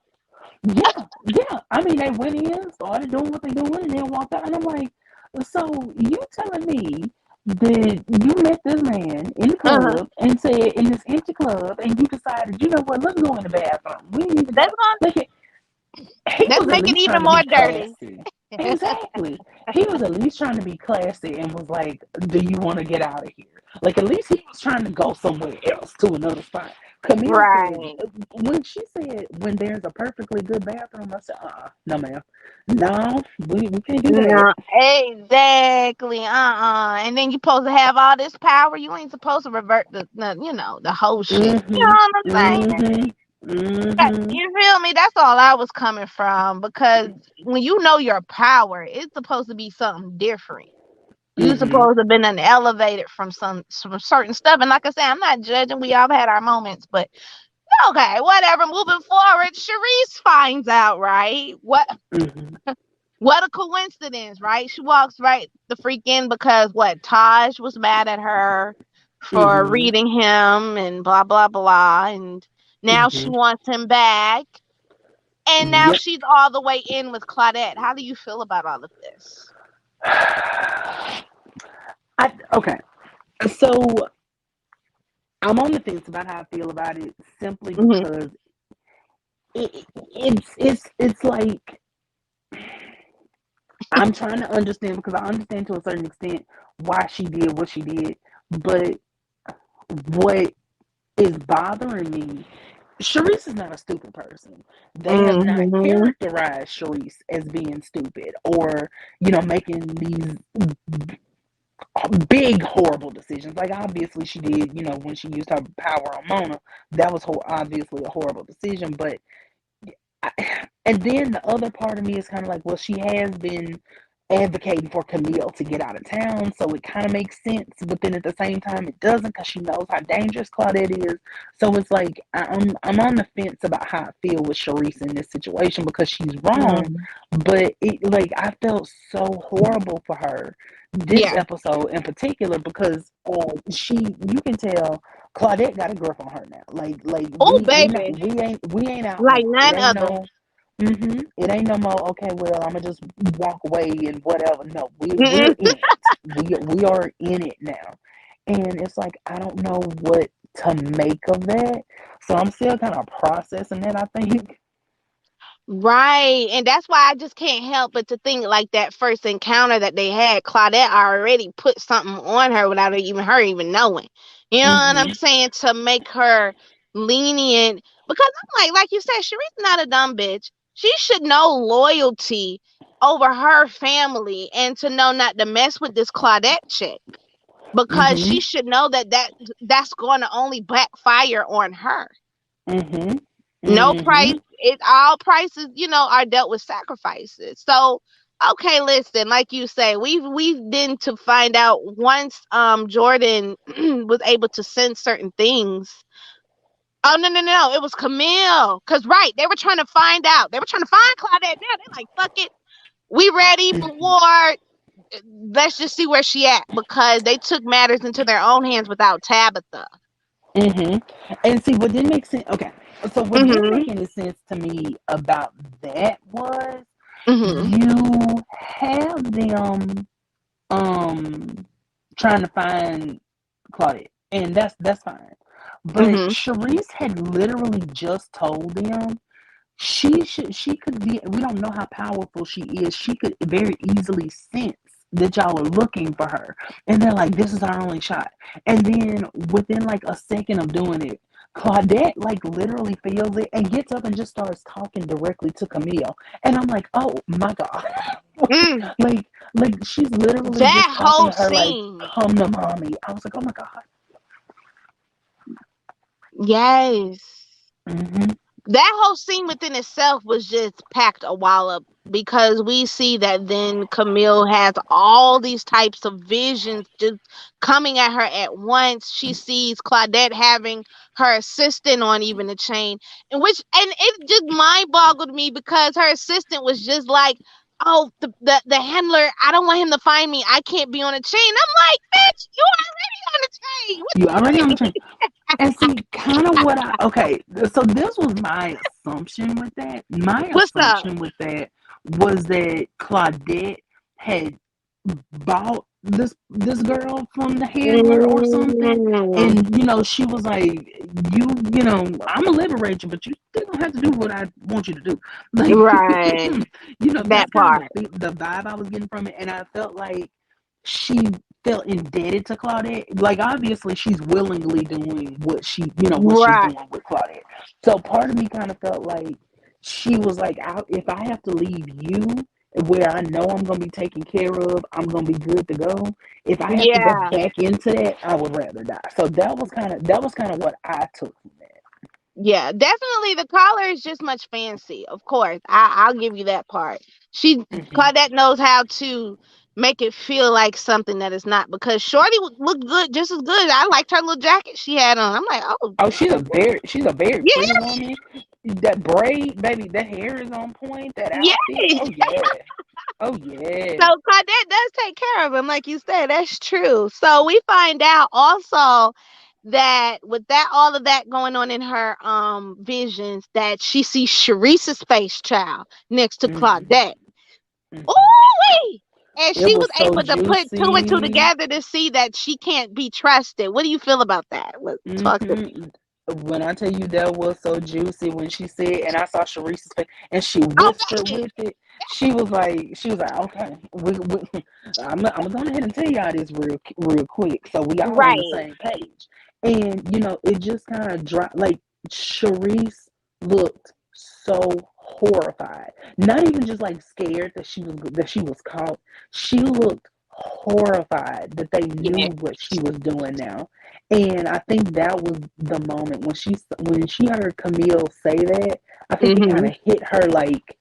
Speaker 1: Yeah, yeah. I mean, they went in, started doing what they doing, and then walked out. And I'm like, so you telling me that you met this man in the
Speaker 2: Uh-huh.
Speaker 1: club and said in this empty club, and you decided, you know what? Let's go in the bathroom. We need to
Speaker 2: Let's
Speaker 1: talk.
Speaker 2: go.
Speaker 1: Like he
Speaker 2: Let's
Speaker 1: was at
Speaker 2: make it
Speaker 1: least
Speaker 2: even
Speaker 1: trying to
Speaker 2: more
Speaker 1: be
Speaker 2: dirty.
Speaker 1: classy. Exactly. He was at least trying to be classy and was like, "Do you want to get out of here?" Like at least he was trying to go somewhere else to another spot. Camille said
Speaker 2: Right.
Speaker 1: when she said when there's a perfectly good bathroom, I said, no ma'am. No, we can't do that."
Speaker 2: No, exactly. And then you supposed to have all this power. You ain't supposed to revert the whole shit. You
Speaker 1: Mm-hmm.
Speaker 2: know what I'm saying?
Speaker 1: Mm-hmm. Mm-hmm.
Speaker 2: You feel me? That's all I was coming from because when you know your power, it's supposed to be something different. You
Speaker 1: Mm-hmm.
Speaker 2: supposed to have been an elevated from some certain stuff. And like I said, I'm not judging. We all had our moments, but okay, whatever. Moving forward, Sherise finds out, right?
Speaker 1: Mm-hmm.
Speaker 2: What a coincidence, right? She walks right the freak in because what? Taj was mad at her for
Speaker 1: Mm-hmm.
Speaker 2: reading him and blah blah blah, and now she
Speaker 1: Mm-hmm.
Speaker 2: wants him back, and now
Speaker 1: Yep.
Speaker 2: she's all the way in with Claudette. How do you feel about all of this?
Speaker 1: Okay. So I'm on the fence about how I feel about it simply
Speaker 2: Hmm.
Speaker 1: because it's like I'm trying to understand because I understand to a certain extent why she did what she did, but what is bothering me, Sherise is not a stupid person. They have not
Speaker 2: Hmm.
Speaker 1: characterized Sherise as being stupid or, making these big horrible decisions. Like obviously she did, when she used her power on Mona, that was obviously a horrible decision. But and then the other part of me is kind of like, well, she has been advocating for Camille to get out of town, so it kind of makes sense. But then at the same time, it doesn't because she knows how dangerous Claudette is. So it's like I'm on the fence about how I feel with Sherise in this situation because she's wrong,
Speaker 2: Hmm.
Speaker 1: but it like I felt so horrible for her this
Speaker 2: Yeah.
Speaker 1: episode in particular because you can tell Claudette got a grip on her now. Like
Speaker 2: Oh,
Speaker 1: we not
Speaker 2: baby,
Speaker 1: we ain't out no
Speaker 2: like
Speaker 1: more. It
Speaker 2: none
Speaker 1: ain't
Speaker 2: other.
Speaker 1: no it ain't no more. Okay, well I'm gonna just walk away and whatever. No, we're
Speaker 2: Mm-mm.
Speaker 1: in it. We are in it now, and it's like I don't know what to make of that. So I'm still kind of processing that. I think.
Speaker 2: Right. And that's why I just can't help but to think like that first encounter that they had, Claudette already put something on her without even her even knowing. You know what I'm
Speaker 1: Mhm.
Speaker 2: saying? To make her lenient. Because I'm like you said, Sheree's not a dumb bitch. She should know loyalty over her family and to know not to mess with this Claudette chick. Because
Speaker 1: Mhm.
Speaker 2: she should know that's going to only backfire on her.
Speaker 1: Mhm.
Speaker 2: No price,
Speaker 1: Mhm.
Speaker 2: it all prices, are dealt with sacrifices. So, okay, listen, like you say, we've been to find out once Jordan was able to sense certain things. Oh no, no, no, no, it was Camille. Cause right, they were trying to find out. They were trying to find Claudette. Now they're like, fuck it. We ready for
Speaker 1: Mhm.
Speaker 2: war. Let's just see where she at because they took matters into their own hands without Tabitha.
Speaker 1: Mhm. And see what didn't make sense. Okay, so what didn't
Speaker 2: Mhm.
Speaker 1: make any sense to me about that was
Speaker 2: Mhm.
Speaker 1: you have them um trying to find Claudette, and that's fine. But
Speaker 2: Mhm.
Speaker 1: Sherise had literally just told them she could be, we don't know how powerful she is. She could very easily sense that y'all are looking for her. And they're like, this is our only shot. And then within like a second of doing it, Claudette like literally feels it and gets up and just starts talking directly to Camille. And I'm like, oh my God.
Speaker 2: Mm.
Speaker 1: like like she's literally just
Speaker 2: That
Speaker 1: talking
Speaker 2: whole
Speaker 1: to her like,
Speaker 2: scene.
Speaker 1: come to mommy. I was like, oh my God.
Speaker 2: Yes.
Speaker 1: Mm-hmm.
Speaker 2: That whole scene within itself was just packed a wallop because we see that then Camille has all these types of visions just coming at her at once. She sees Claudette having her assistant on even the chain, and it just mind boggled me because her assistant was just like, "Oh, the handler, I don't want him to find me. I can't be on a chain." I'm like, "Bitch, you already on the chain. What
Speaker 1: You
Speaker 2: you
Speaker 1: already on the
Speaker 2: wait?"
Speaker 1: train. And see, kind of what okay, so this was my assumption with that. My
Speaker 2: What's up?
Speaker 1: assumption with that was that Claudette had bought this girl from the handler or something.
Speaker 2: Mm,
Speaker 1: And, she was like, I'm gonna liberate you, but you still gonna have to do what I want you to do. Like,
Speaker 2: right.
Speaker 1: that's
Speaker 2: That
Speaker 1: kind of
Speaker 2: part.
Speaker 1: the vibe I was getting from it. And I felt like she felt indebted to Claudette. Like obviously she's willingly doing what she's
Speaker 2: Right.
Speaker 1: doing with Claudette. So part of me kind of felt like she was like, if I have to leave you where I know I'm gonna be taken care of, I'm gonna be good to go. If I have to go
Speaker 2: Yeah.
Speaker 1: back into that, I would rather die. So that was kind of what I took from that.
Speaker 2: Yeah. Definitely the collar is just much fancy. Of course. I'll give you that part. She
Speaker 1: Hmm.
Speaker 2: Claudette knows how to make it feel like something that is not, because Shorty looked good, just as good. I liked her little jacket she had on. I'm like, oh,
Speaker 1: Oh, she's a very
Speaker 2: yeah,
Speaker 1: pretty woman. That braid, baby, that hair is on point. That outfit,
Speaker 2: yeah.
Speaker 1: oh yeah, oh yeah.
Speaker 2: So Claudette does take care of him, like you said. That's true. So we find out also that with that all of that going on in her visions, that she sees Sharice's face, child, next to
Speaker 1: hmm
Speaker 2: Claudette.
Speaker 1: hmm
Speaker 2: Ooh, and
Speaker 1: It
Speaker 2: she was
Speaker 1: was so
Speaker 2: able to put two and two
Speaker 1: juicy.
Speaker 2: together to see that she can't be trusted. What do you feel about that? Talk to me.
Speaker 1: hmm When I tell you that was so juicy when she said, and I saw Sharice's face, and she
Speaker 2: Oh,
Speaker 1: whispered
Speaker 2: baby.
Speaker 1: with it. She was like, okay, I'm going ahead and tell y'all this real quick, so we all on the
Speaker 2: Right.
Speaker 1: same page. And it just kind of dropped. Like Sherise looked so horrified, not even just like scared that she was caught. She looked horrified that they knew
Speaker 2: Yeah.
Speaker 1: what she was doing now. And I think that was the moment when she heard Camille say that. I think it kind
Speaker 2: Mhm.
Speaker 1: of hit her like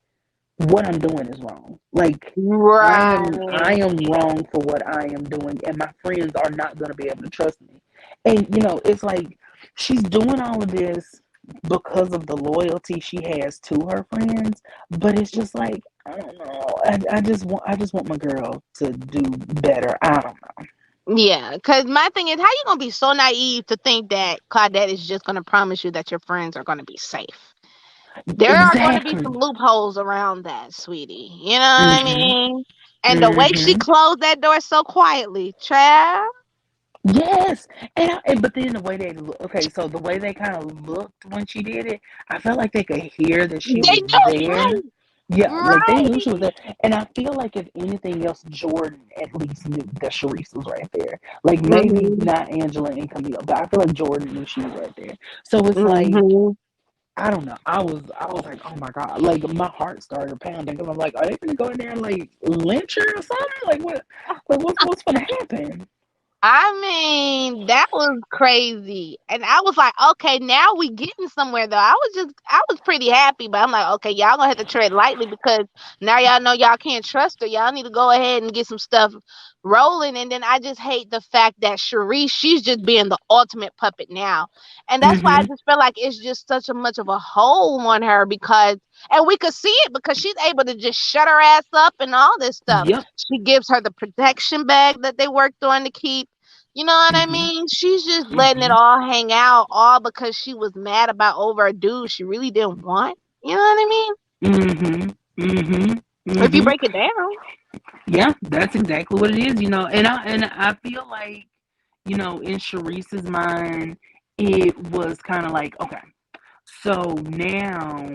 Speaker 1: what I'm doing is wrong. Like I
Speaker 2: Right.
Speaker 1: am wrong for what I am doing, and my friends are not going to be able to trust me. And it's like she's doing all of this because of the loyalty she has to her friends, but it's just like I don't know. I just want my girl to do better. I don't know.
Speaker 2: Yeah, because my thing is, how you gonna be so naive to think that Claudette is just gonna promise you that your friends are gonna be safe? There are gonna be some
Speaker 1: Exactly.
Speaker 2: loopholes around that, sweetie. You know what I
Speaker 1: Mhm.
Speaker 2: mean? And the way she
Speaker 1: Mhm.
Speaker 2: closed that door so quietly, child.
Speaker 1: Yes, but then the way they look, okay, so the way they kind of looked when she did it, I felt like they could hear that she
Speaker 2: They
Speaker 1: was
Speaker 2: know,
Speaker 1: there.
Speaker 2: right?
Speaker 1: Yeah, like they knew she was
Speaker 2: Right.
Speaker 1: there, and I feel like if anything else, Jordan at least knew that Sharice was right there. Like maybe
Speaker 2: Mhm.
Speaker 1: not Angela and Camille, but I feel like Jordan knew she was right there. So it's like
Speaker 2: Mhm.
Speaker 1: I don't know. I was like, oh my god, like my heart started pounding because I'm like, are they gonna go in there and like lynch her or something? Like what? Like what's gonna happen?
Speaker 2: I mean, that was crazy. And I was like, okay, now we getting somewhere though. I was pretty happy, but I'm like, okay, y'all gonna have to tread lightly, because now y'all know y'all can't trust her. Y'all need to go ahead and get some stuff rolling. And then I just hate the fact that Cherise, she's just being the ultimate puppet now. And that's why I
Speaker 1: Mm-hmm.
Speaker 2: just feel like it's just such a much of a hold on her, because, and we could see it because she's able to just shut her ass up and all this stuff.
Speaker 1: Yep.
Speaker 2: She gives her the protection bag that they worked on to keep. You know what I
Speaker 1: Mhm.
Speaker 2: mean? She's just letting it
Speaker 1: Mhm.
Speaker 2: all hang out, all because she was mad about over a dude she really didn't want. You know what I mean?
Speaker 1: Mhm. Mhm.
Speaker 2: If you
Speaker 1: Mhm.
Speaker 2: break it down.
Speaker 1: Yeah, that's exactly what it is, and I feel like, in Sharice's mind, it was kind of like, okay, so now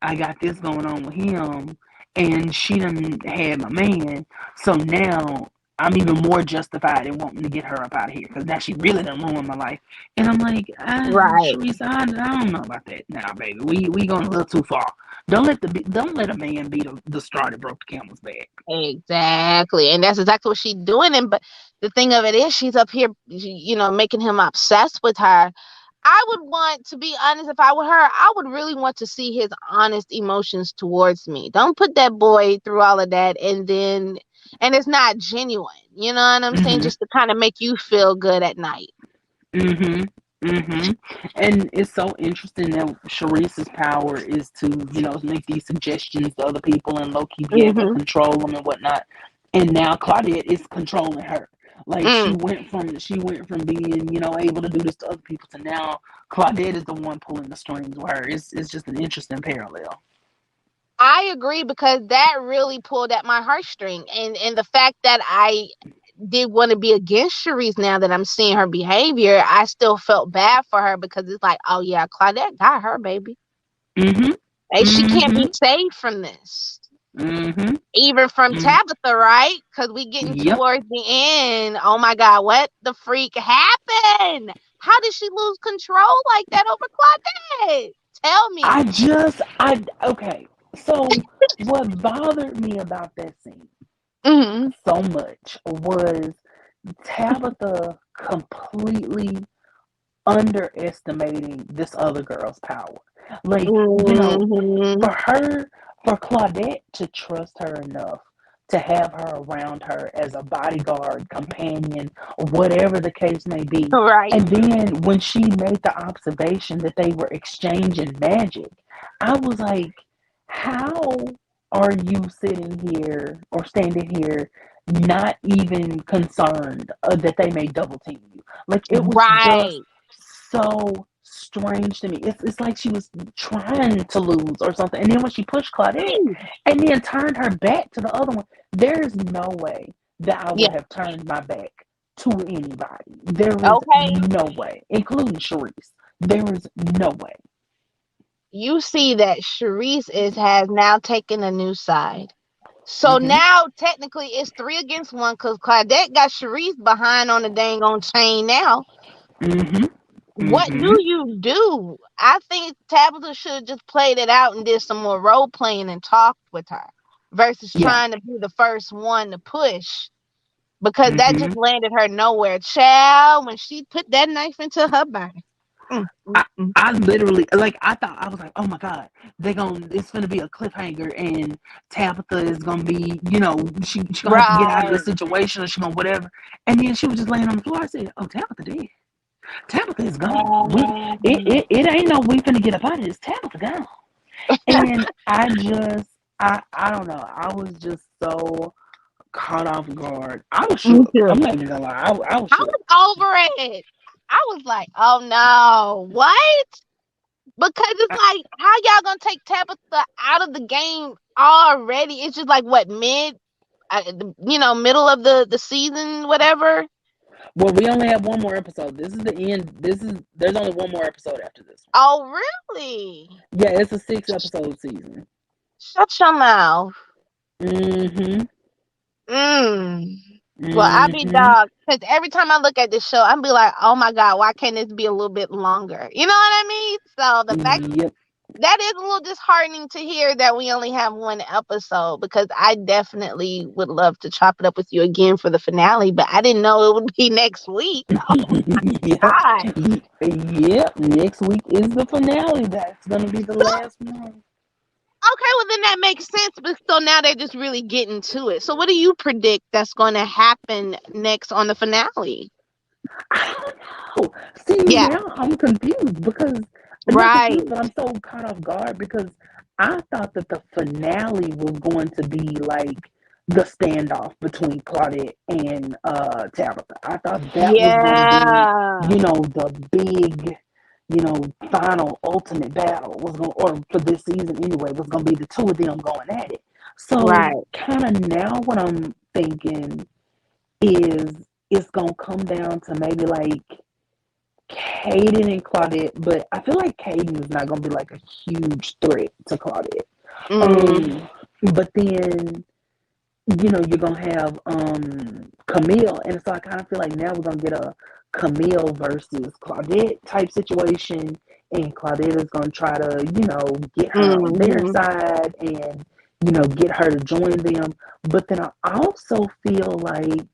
Speaker 1: I got this going on with him, and she done had my man. So now I'm even more justified in wanting to get her up out of here because now she really done ruined my life. And I'm like,
Speaker 2: Right.
Speaker 1: Sharice, I don't know about that now, baby. We going a little too far. Don't let a man be the straw that broke the camel's back.
Speaker 2: Exactly. And that's exactly what she's doing. And but the thing of it is, she's up here, making him obsessed with her. I would want, to be honest, if I were her, I would really want to see his honest emotions towards me. Don't put that boy through all of that and it's not genuine. You know what I'm saying?
Speaker 1: Mhm.
Speaker 2: Just to kind of make you feel good at night.
Speaker 1: Mhm. Mhm. And it's so interesting that Sharice's power is to, make these suggestions to other people and low key be able to
Speaker 2: Mhm.
Speaker 1: control them and whatnot. And now Claudette is controlling her. Like she
Speaker 2: Mm.
Speaker 1: went from being, able to do this to other people to now Claudette is the one pulling the strings with her. It's just an interesting parallel.
Speaker 2: I agree, because that really pulled at my heartstring, and the fact that I did want to be against Cherise now that I'm seeing her behavior, I still felt bad for her, because it's like, oh yeah, Claudette got her, baby.
Speaker 1: Mhm.
Speaker 2: And she can't be
Speaker 1: Mhm.
Speaker 2: saved from this.
Speaker 1: Mhm.
Speaker 2: Even from
Speaker 1: Mhm.
Speaker 2: Tabitha, right? Because we getting
Speaker 1: Yep.
Speaker 2: towards the end. Oh my God, what the freak happened? How did she lose control like that over Claudette? Tell
Speaker 1: I
Speaker 2: me.
Speaker 1: just I okay. So what bothered me about that scene
Speaker 2: Hmm.
Speaker 1: so much was Tabitha completely underestimating this other girl's power. Like,
Speaker 2: Hmm.
Speaker 1: for her, for Claudette to trust her enough to have her around her as a bodyguard, companion, or whatever the case may be.
Speaker 2: Right.
Speaker 1: And then when she made the observation that they were exchanging magic, I was like, how are you sitting here or standing here not even concerned that they may double team you? Like, it was just
Speaker 2: Right.
Speaker 1: so strange to me. It's like she was trying to lose or something. And then when she pushed Claudette and then turned her back to the other one, there's no way that I
Speaker 2: Yeah.
Speaker 1: would have turned my back to anybody. There is
Speaker 2: Okay.
Speaker 1: no way, including Sherise. There is no way.
Speaker 2: You see that Sherise has now taken a new side. So
Speaker 1: Mm-hmm.
Speaker 2: now technically it's 3 against 1 because Claudette got Sherise behind on the dang on chain now.
Speaker 1: Mm-hmm.
Speaker 2: What
Speaker 1: Mm-hmm.
Speaker 2: do you do? I think Tabitha should have just played it out and did some more role playing and talked with her versus
Speaker 1: Yeah.
Speaker 2: trying to be the first one to push because that
Speaker 1: Mm-hmm.
Speaker 2: just landed her nowhere. Child, when she put that knife into her body. Mm, mm,
Speaker 1: I,
Speaker 2: mm.
Speaker 1: I literally like I thought I was like, oh my god, it's gonna be a cliffhanger and Tabitha is gonna be, she gonna have to get out of the
Speaker 2: Right.
Speaker 1: situation or she gonna whatever. And then she was just laying on the floor. I said, oh, Tabitha dead. Tabitha is gone. It ain't no we finna get up out of this. Tabitha gone. And I don't know. I was just so caught off guard. I was
Speaker 2: Me
Speaker 1: shook.
Speaker 2: too.
Speaker 1: I'm not even gonna lie. I was
Speaker 2: I
Speaker 1: shook.
Speaker 2: was over it. I was like, oh no, what? Because it's
Speaker 1: I,
Speaker 2: like, how y'all gonna take Tabitha out of the game already? It's just like what middle of the season, whatever.
Speaker 1: well, we only have one more episode. This is the end. There's only one more episode after this one.
Speaker 2: Oh, really?
Speaker 1: Yeah, it's a 6 episode season.
Speaker 2: Shut your mouth.
Speaker 1: Mm-hmm.
Speaker 2: Mm. Well, I be
Speaker 1: Mm-hmm.
Speaker 2: dog because every time I look at this show, I be like, oh my god, why can't this be a little bit longer? You know what I mean? So the fact
Speaker 1: Yep.
Speaker 2: that is a little disheartening to hear that we only have one episode because I definitely would love to chop it up with you again for the finale, but I didn't know it would be next week.
Speaker 1: Yep.
Speaker 2: God.
Speaker 1: Yep. Next week is the finale. That's gonna be the
Speaker 2: So,
Speaker 1: last one.
Speaker 2: okay, well then that makes sense. But so now they're just really getting to it. So what do you predict that's going to happen next on the finale?
Speaker 1: I don't know. See,
Speaker 2: Yeah,
Speaker 1: now I'm confused because not
Speaker 2: right.
Speaker 1: confused, but I'm so caught off guard because I thought that the finale was going to be like the standoff between Claudette and Tabitha. I thought that was going to be,
Speaker 2: Yeah,
Speaker 1: the big, final ultimate battle was going, or for this season anyway, was going to be the two of them going at it. So
Speaker 2: right.
Speaker 1: kind of now what I'm thinking is it's gonna come down to maybe like Caden and Claudette, but I feel like Caden is not gonna be like a huge threat to Claudette.
Speaker 2: Mm,
Speaker 1: Um, but then you're gonna have Camille, and so I kind of feel like now we're gonna get a Camille versus Claudette type situation, and Claudette is gonna try to get her on their
Speaker 2: mm-hmm,
Speaker 1: side and get her to join them. But then I also feel like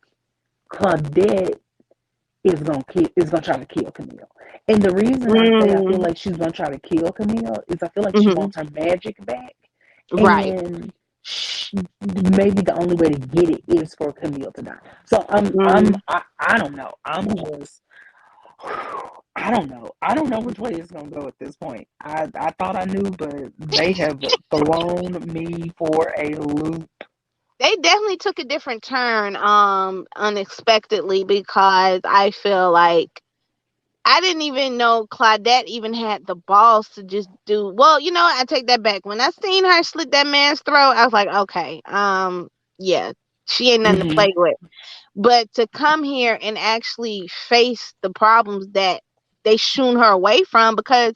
Speaker 1: Claudette is gonna try to kill Camille. And the reason I say I feel
Speaker 2: mm,
Speaker 1: like she's gonna try to kill Camille is I feel like she
Speaker 2: mm-hmm,
Speaker 1: wants her magic back,
Speaker 2: right.
Speaker 1: and she, maybe the only way to get it is for Camille to die. So
Speaker 2: Mm.
Speaker 1: I don't know. I don't know. I don't know which way it's gonna go at this point. I thought I knew, but they have thrown me for a loop.
Speaker 2: They definitely took a different turn unexpectedly because I feel like I didn't even know Claudette even had the balls to just do well, I take that back. When I seen her slit that man's throat, I was like, okay, yeah, she ain't nothing to
Speaker 1: Hmm.
Speaker 2: play with. But to come here and actually face the problems that they shooed her away from, because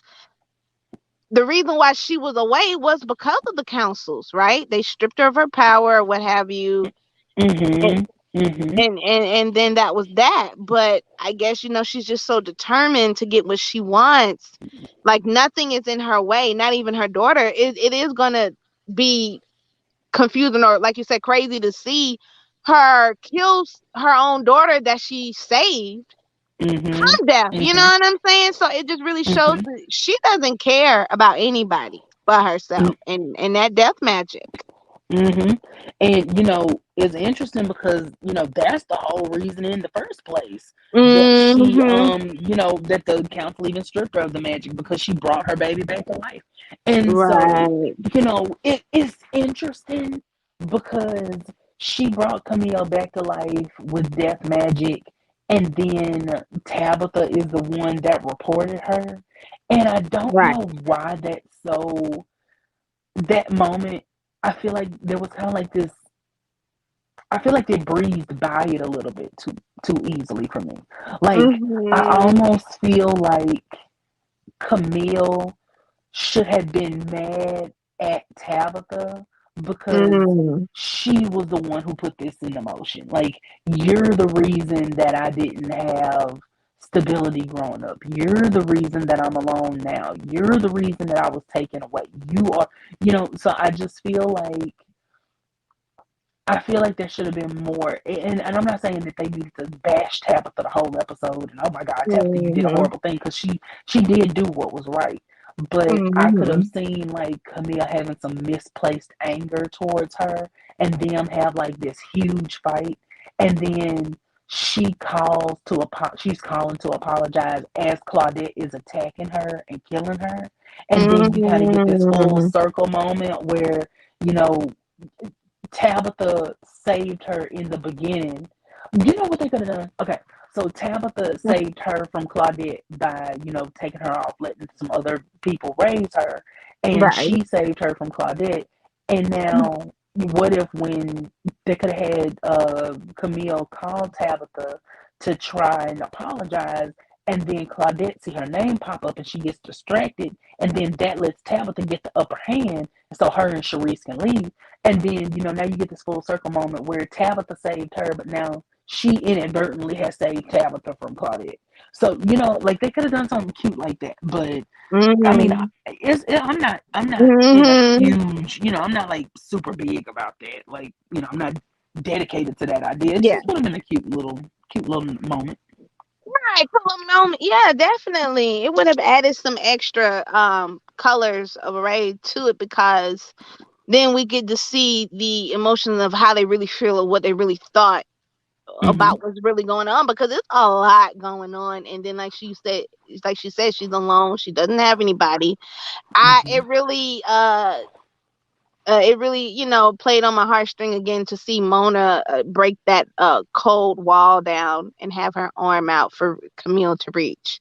Speaker 2: the reason why she was away was because of the councils, right? They stripped her of her power, what have you, and
Speaker 1: Hmm. Hmm.
Speaker 2: and then that was that. But I guess she's just so determined to get what she wants. Like nothing is in her way, not even her daughter. It is gonna be confusing or, like you said, crazy to see her kill her own daughter that she saved.
Speaker 1: Hmm.
Speaker 2: Tone deaf, you know
Speaker 1: Hmm.
Speaker 2: what I'm saying? So it just really shows
Speaker 1: Hmm.
Speaker 2: that she doesn't care about anybody but herself and that death magic.
Speaker 1: hmm And it's interesting because that's the whole reason in the first place that she
Speaker 2: Mhm.
Speaker 1: that the council even stripped her of the magic because she brought her baby back to life. And so
Speaker 2: Right.
Speaker 1: it is interesting because she brought Camille back to life with death magic, and then Tabitha is the one that reported her, and I don't
Speaker 2: Right.
Speaker 1: know why that's so. That moment, I feel like there was kind of like this. I feel like they breezed by it a little bit too easily for me. Like I
Speaker 2: Mhm.
Speaker 1: almost feel like Camille should have been mad at Tabitha because
Speaker 2: Mm.
Speaker 1: she was the one who put this into motion. Like, you're the reason that I didn't have stability growing up. You're the reason that I'm alone now. You're the reason that I was taken away. You are, so I just feel like there should have been more. And I'm not saying that they needed to bash Tabitha the whole episode and oh my God, Tabitha, you did a
Speaker 2: Mhm.
Speaker 1: horrible thing because she did do what was right. But I could have
Speaker 2: Mhm.
Speaker 1: seen like Camille having some misplaced anger towards her and them have like this huge fight, and then she's calling to apologize as Claudette is attacking her and killing her, and then you kind of get this full
Speaker 2: Mhm.
Speaker 1: circle moment where you know Tabitha saved her in the beginning. You know what they could have done? Okay, so Tabitha saved her from Claudette by, taking her off, letting some other people raise her, and
Speaker 2: Right.
Speaker 1: she saved her from Claudette. And now, what if when they could have had Camille call Tabitha to try and apologize, and then Claudette see her name pop up and she gets distracted, and then that lets Tabitha get the upper hand, so her and Sherise can leave. And then, now you get this full circle moment where Tabitha saved her, but now she inadvertently has saved Tabitha from Claudette. So, like they could have done something cute like that. But I mean,
Speaker 2: Mhm.
Speaker 1: I'm not in a
Speaker 2: Mhm.
Speaker 1: huge, I'm not like super big about that. Like, I'm not dedicated to that idea. It
Speaker 2: Yeah.
Speaker 1: just would have been a cute little moment.
Speaker 2: Right. Cool moment. Yeah, definitely. It would have added some extra colors of array to it because then we get to see the emotions of how they really feel or what they really thought
Speaker 1: Mm-hmm.
Speaker 2: about what's really going on because it's a lot going on. And then like she said, she's alone. She doesn't have anybody. I
Speaker 1: Mm-hmm.
Speaker 2: it really, played on my heartstring again to see Mona break that cold wall down and have her arm out for Camille to reach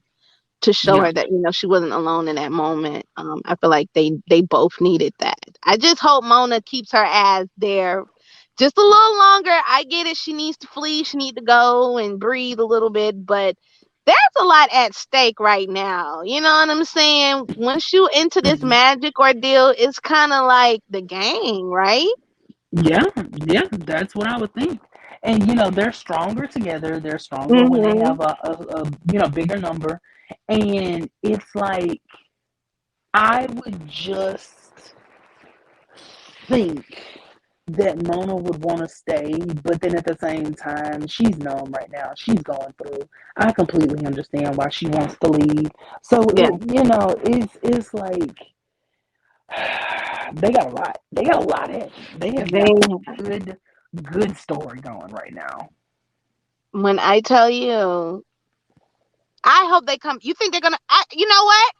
Speaker 2: to show
Speaker 1: Yeah.
Speaker 2: her that she wasn't alone in that moment. I feel like they both needed that. I just hope Mona keeps her ass there just a little longer. I get it; she needs to flee, she needs to go and breathe a little bit, but there's a lot at stake right now. You know what I'm saying? Once you into this
Speaker 1: Mm-hmm.
Speaker 2: magic ordeal, it's kind of like the game, right?
Speaker 1: Yeah, yeah, that's what I would think. And they're stronger together. They're stronger when they
Speaker 2: Mhm.
Speaker 1: have a bigger number. And it's like I would just think that Mona would want to stay, but then at the same time, she's numb right now. She's going through. I completely understand why she wants to leave. So
Speaker 2: Yeah,
Speaker 1: it's like they got a lot. They got a lot in. They have got
Speaker 2: they.
Speaker 1: a good story going right now.
Speaker 2: When I tell you, I hope they come. You think they're gonna? You know what?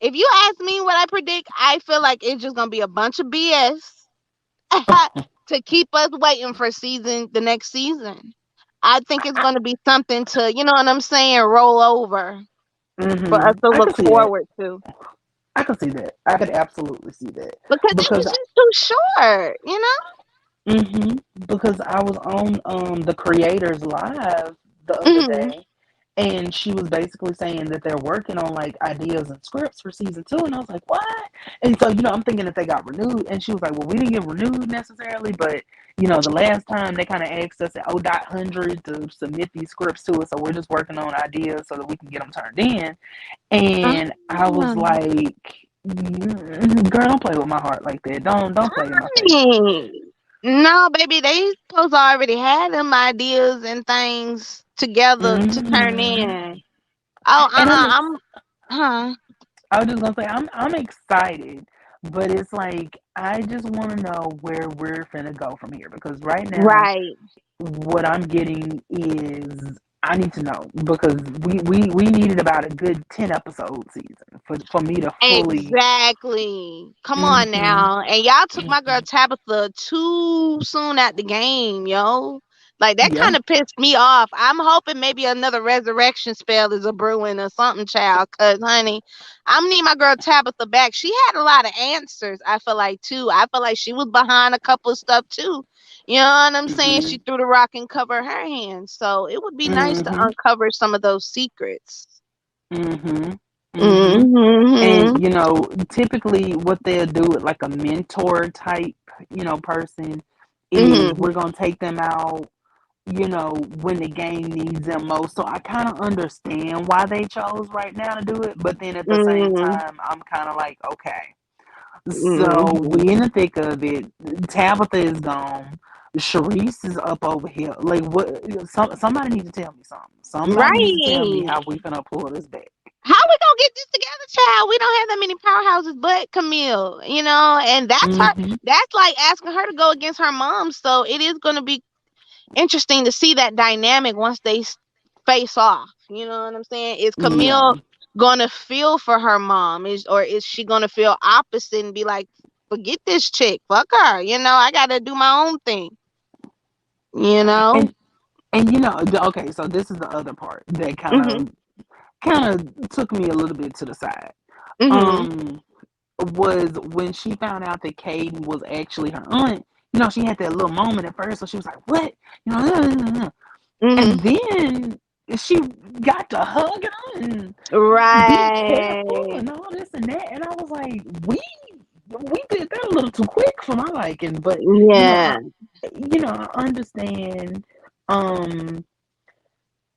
Speaker 2: If you ask me what I predict, I feel like it's just gonna be a bunch of BS to keep us waiting for the next season. I think it's gonna be something to, you know what I'm saying, roll over for us to
Speaker 1: I
Speaker 2: look
Speaker 1: can see that.
Speaker 2: forward to.
Speaker 1: I can see that. I could absolutely see that
Speaker 2: Because it
Speaker 1: because
Speaker 2: was just too short.
Speaker 1: hmm because I was on the creators live the other
Speaker 2: Hmm.
Speaker 1: day, and she was basically saying that they're working on like ideas and scripts for season two, and I was like, what? And so I'm thinking that they got renewed, and she was like, well, we didn't get renewed necessarily, but the last time they kind of asked us at O.100 to submit these scripts to us, so we're just working on ideas so that we can get them turned in. And I was like, girl, don't play with my heart like that. Don't play in my face.
Speaker 2: No, baby, they supposed to already had them ideas and things together to turn
Speaker 1: hmm
Speaker 2: in. Oh,
Speaker 1: And
Speaker 2: huh?
Speaker 1: I was just gonna say I'm excited But it's like I just want to know where we're finna go from here because right now
Speaker 2: Right.
Speaker 1: what I'm getting is I need to know because we needed about a good 10 episode season for me to fully.
Speaker 2: Exactly. Come on
Speaker 1: Mm-hmm,
Speaker 2: now. And y'all took my girl
Speaker 1: mm-hmm.
Speaker 2: Tabitha too soon at the game, yo. Like that
Speaker 1: Yeah.
Speaker 2: kind of pissed me off. I'm hoping maybe another resurrection spell is a brewing or something, child. Cause honey, I'm need my girl Tabitha back. She had a lot of answers, I feel like too. I feel like she was behind a couple of stuff too. You know what I'm saying?
Speaker 1: Mm-hmm,
Speaker 2: She threw the rock and covered her hands. So it would be nice to
Speaker 1: mm-hmm,
Speaker 2: uncover some of those secrets.
Speaker 1: mm-hmm, mm-hmm.
Speaker 2: Mm-hmm.
Speaker 1: And typically what they'll do with like a mentor type, person is
Speaker 2: Mm-hmm.
Speaker 1: we're gonna take them out, when the game needs them most. So I kind of understand why they chose right now to do it, but then at the same
Speaker 2: Mm,
Speaker 1: time, I'm kind of like, okay. So
Speaker 2: mhm.
Speaker 1: we in the thick of it. Tabitha is gone. Sherise is up over here. Like what? Somebody needs to tell me something. Somebody needs to tell me
Speaker 2: Right.
Speaker 1: how we finna pull this back.
Speaker 2: How we gonna get this together, child? We don't have that many powerhouses but Camille, and that's her.
Speaker 1: Mm-hmm.
Speaker 2: That's like asking her to go against her mom. So it is gonna be interesting to see that dynamic once they face off. You know what I'm saying? Is
Speaker 1: Yeah.
Speaker 2: Camille gonna feel for her mom? Is she gonna feel opposite and be like, forget this chick, fuck her? I gotta do my own thing. You know?
Speaker 1: And okay. So this is the other part that kind
Speaker 2: Mhm.
Speaker 1: of took me a little bit to the side.
Speaker 2: Mhm.
Speaker 1: Um, was when she found out that Caden was actually her aunt. She had that little moment at first, so she was like, "What?"
Speaker 2: Mhm.
Speaker 1: And then she got to hugging her and be careful
Speaker 2: Right.
Speaker 1: and all this and that. And I was like, we did that a little too quick for my liking. But you know, I
Speaker 2: Yeah.
Speaker 1: I understand um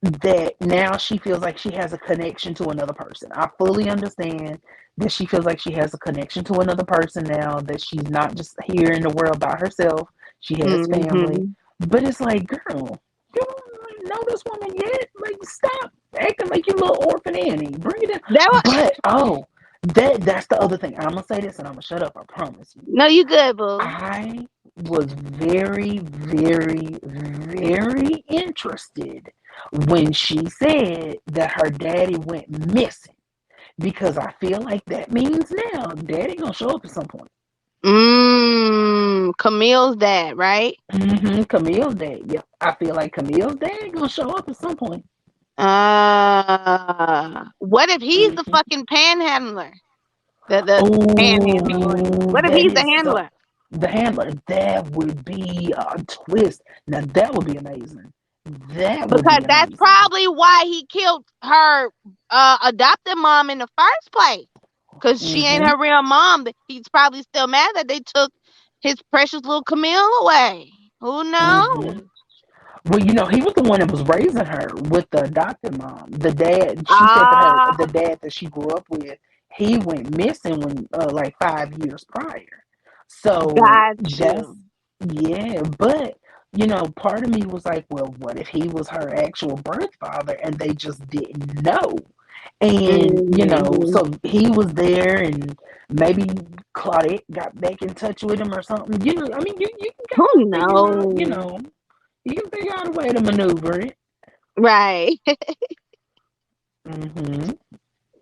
Speaker 1: that now she feels like she has a connection to another person. I fully understand that she feels like she has a connection to another person now, that she's not just here in the world by herself. She has family.
Speaker 2: Mhm.
Speaker 1: But it's like, girl, you don't know this woman yet? Like, stop acting like you little orphan Annie. Bring it in.
Speaker 2: That was,
Speaker 1: But that's the other thing. I'm gonna say this and I'm gonna shut up, I promise you.
Speaker 2: no, you good, boo.
Speaker 1: I was very, very, very interested when she said that her daddy went missing because I feel like that means now daddy gonna show up at some point.
Speaker 2: Camille's dad, right?
Speaker 1: Camille's dad. Yep, I feel like Camille's dad gonna show up at some point.
Speaker 2: What if he's the
Speaker 1: Mm-hmm.
Speaker 2: fucking panhandler? The panhandling.
Speaker 1: Oh,
Speaker 2: What if
Speaker 1: that
Speaker 2: he's the
Speaker 1: is so.
Speaker 2: handler?
Speaker 1: The handler. That would be a twist. Now that would be amazing. That would
Speaker 2: Because
Speaker 1: be
Speaker 2: that's
Speaker 1: amazing.
Speaker 2: probably why he killed her adopted mom in the first place. Because she ain't
Speaker 1: Mm-hmm.
Speaker 2: her real mom. He's probably still mad that they took his precious little Camille away. Who
Speaker 1: Mm-hmm.
Speaker 2: knows?
Speaker 1: Well, he was the one that was raising her with the adopted mom. The dad, she said that the
Speaker 2: Ah,
Speaker 1: dad that she grew up with, he went missing when like 5 years prior. So
Speaker 2: got
Speaker 1: that's
Speaker 2: you.
Speaker 1: yeah, but part of me was like, well, what if he was her actual birth father and they just didn't know? And
Speaker 2: Hmm.
Speaker 1: so he was there, and maybe Claudette got back in touch with him or something. I mean, you can
Speaker 2: Who
Speaker 1: kind of figure out,
Speaker 2: knows?
Speaker 1: you can figure out a way to maneuver it.
Speaker 2: Right.
Speaker 1: Mm-hmm.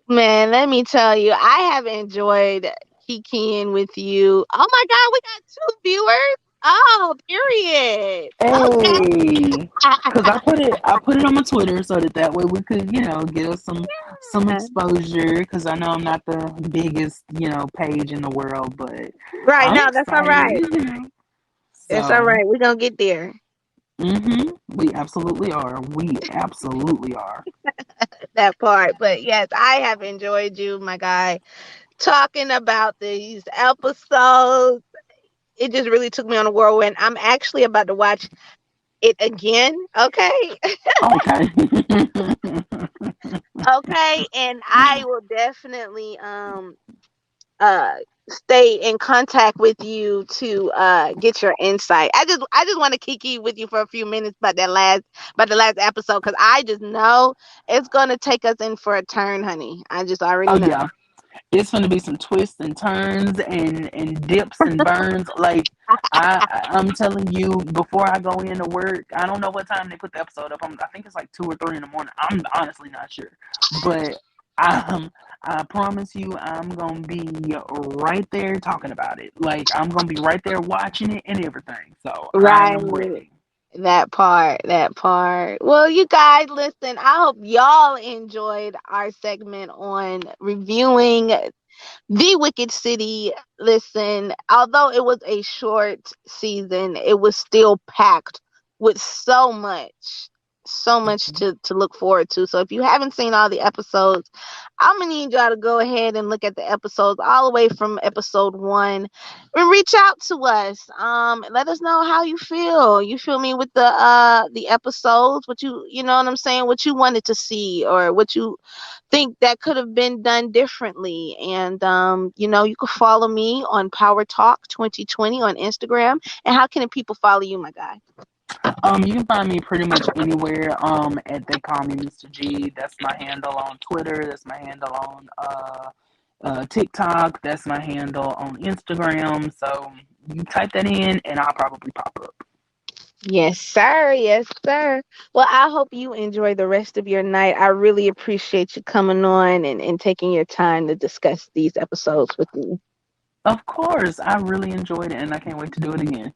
Speaker 2: Man, let me tell you, I have enjoyed kikiing with you. Oh my God, we got two viewers. Oh, period.
Speaker 1: Hey, cause
Speaker 2: Okay.
Speaker 1: I put it on my Twitter so that way we could, get us some exposure. Cause I know I'm not the biggest, page in the world, but
Speaker 2: Right,
Speaker 1: I'm
Speaker 2: no, that's all
Speaker 1: excited,
Speaker 2: right. It's all
Speaker 1: So,
Speaker 2: right. We're gonna get there.
Speaker 1: we absolutely are. We absolutely are.
Speaker 2: That part. But yes, I have enjoyed you, my guy, talking about these episodes. It just really took me on a whirlwind. I'm actually about to watch it again. Okay.
Speaker 1: Okay.
Speaker 2: Okay. And I will definitely uh stay in contact with you to get your insight. I just want to kiki with you for a few minutes about the last episode because I just know it's gonna take us in for a turn, honey. I just already
Speaker 1: Oh
Speaker 2: know.
Speaker 1: yeah. It's gonna be some twists and turns and dips and burns. Like I'm telling you, before I go into work, I don't know what time they put the episode up. I think it's like 2 or 3 in the morning. I'm honestly not sure, but I promise you, I'm gonna be right there talking about it. Like I'm gonna be right there watching it and everything. So I
Speaker 2: Right.
Speaker 1: am ready.
Speaker 2: That part, that part. Well, you guys, listen, I hope y'all enjoyed our segment on reviewing The Wicked City. Listen, although it was a short season, it was still packed with so much to look forward to. So if you haven't seen all the episodes, I'm gonna need y'all to go ahead and look at the episodes all the way from episode 1 and reach out to us. Let us know how you feel. You feel me with the episodes, what you know what I'm saying, what you wanted to see or what you think that could have been done differently. And you can follow me on powertalk2020 on Instagram. And how can people follow you, my guy?
Speaker 1: You can find me pretty much anywhere. At They Call Me Mr. G. That's my handle on Twitter. That's my handle on TikTok. That's my handle on Instagram. So you type that in, and I'll probably pop up.
Speaker 2: Yes, sir. Yes, sir. Well, I hope you enjoy the rest of your night. I really appreciate you coming on and taking your time to discuss these episodes with me.
Speaker 1: Of course, I really enjoyed it, and I can't wait to do it again.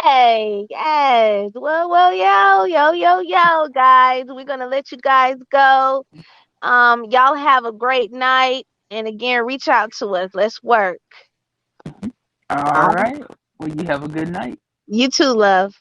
Speaker 2: Yay! Yes. Well, yo, guys. We're gonna let you guys go. Y'all have a great night. And again, reach out to us. Let's work.
Speaker 1: All right. Well, you have a good night.
Speaker 2: You too, love.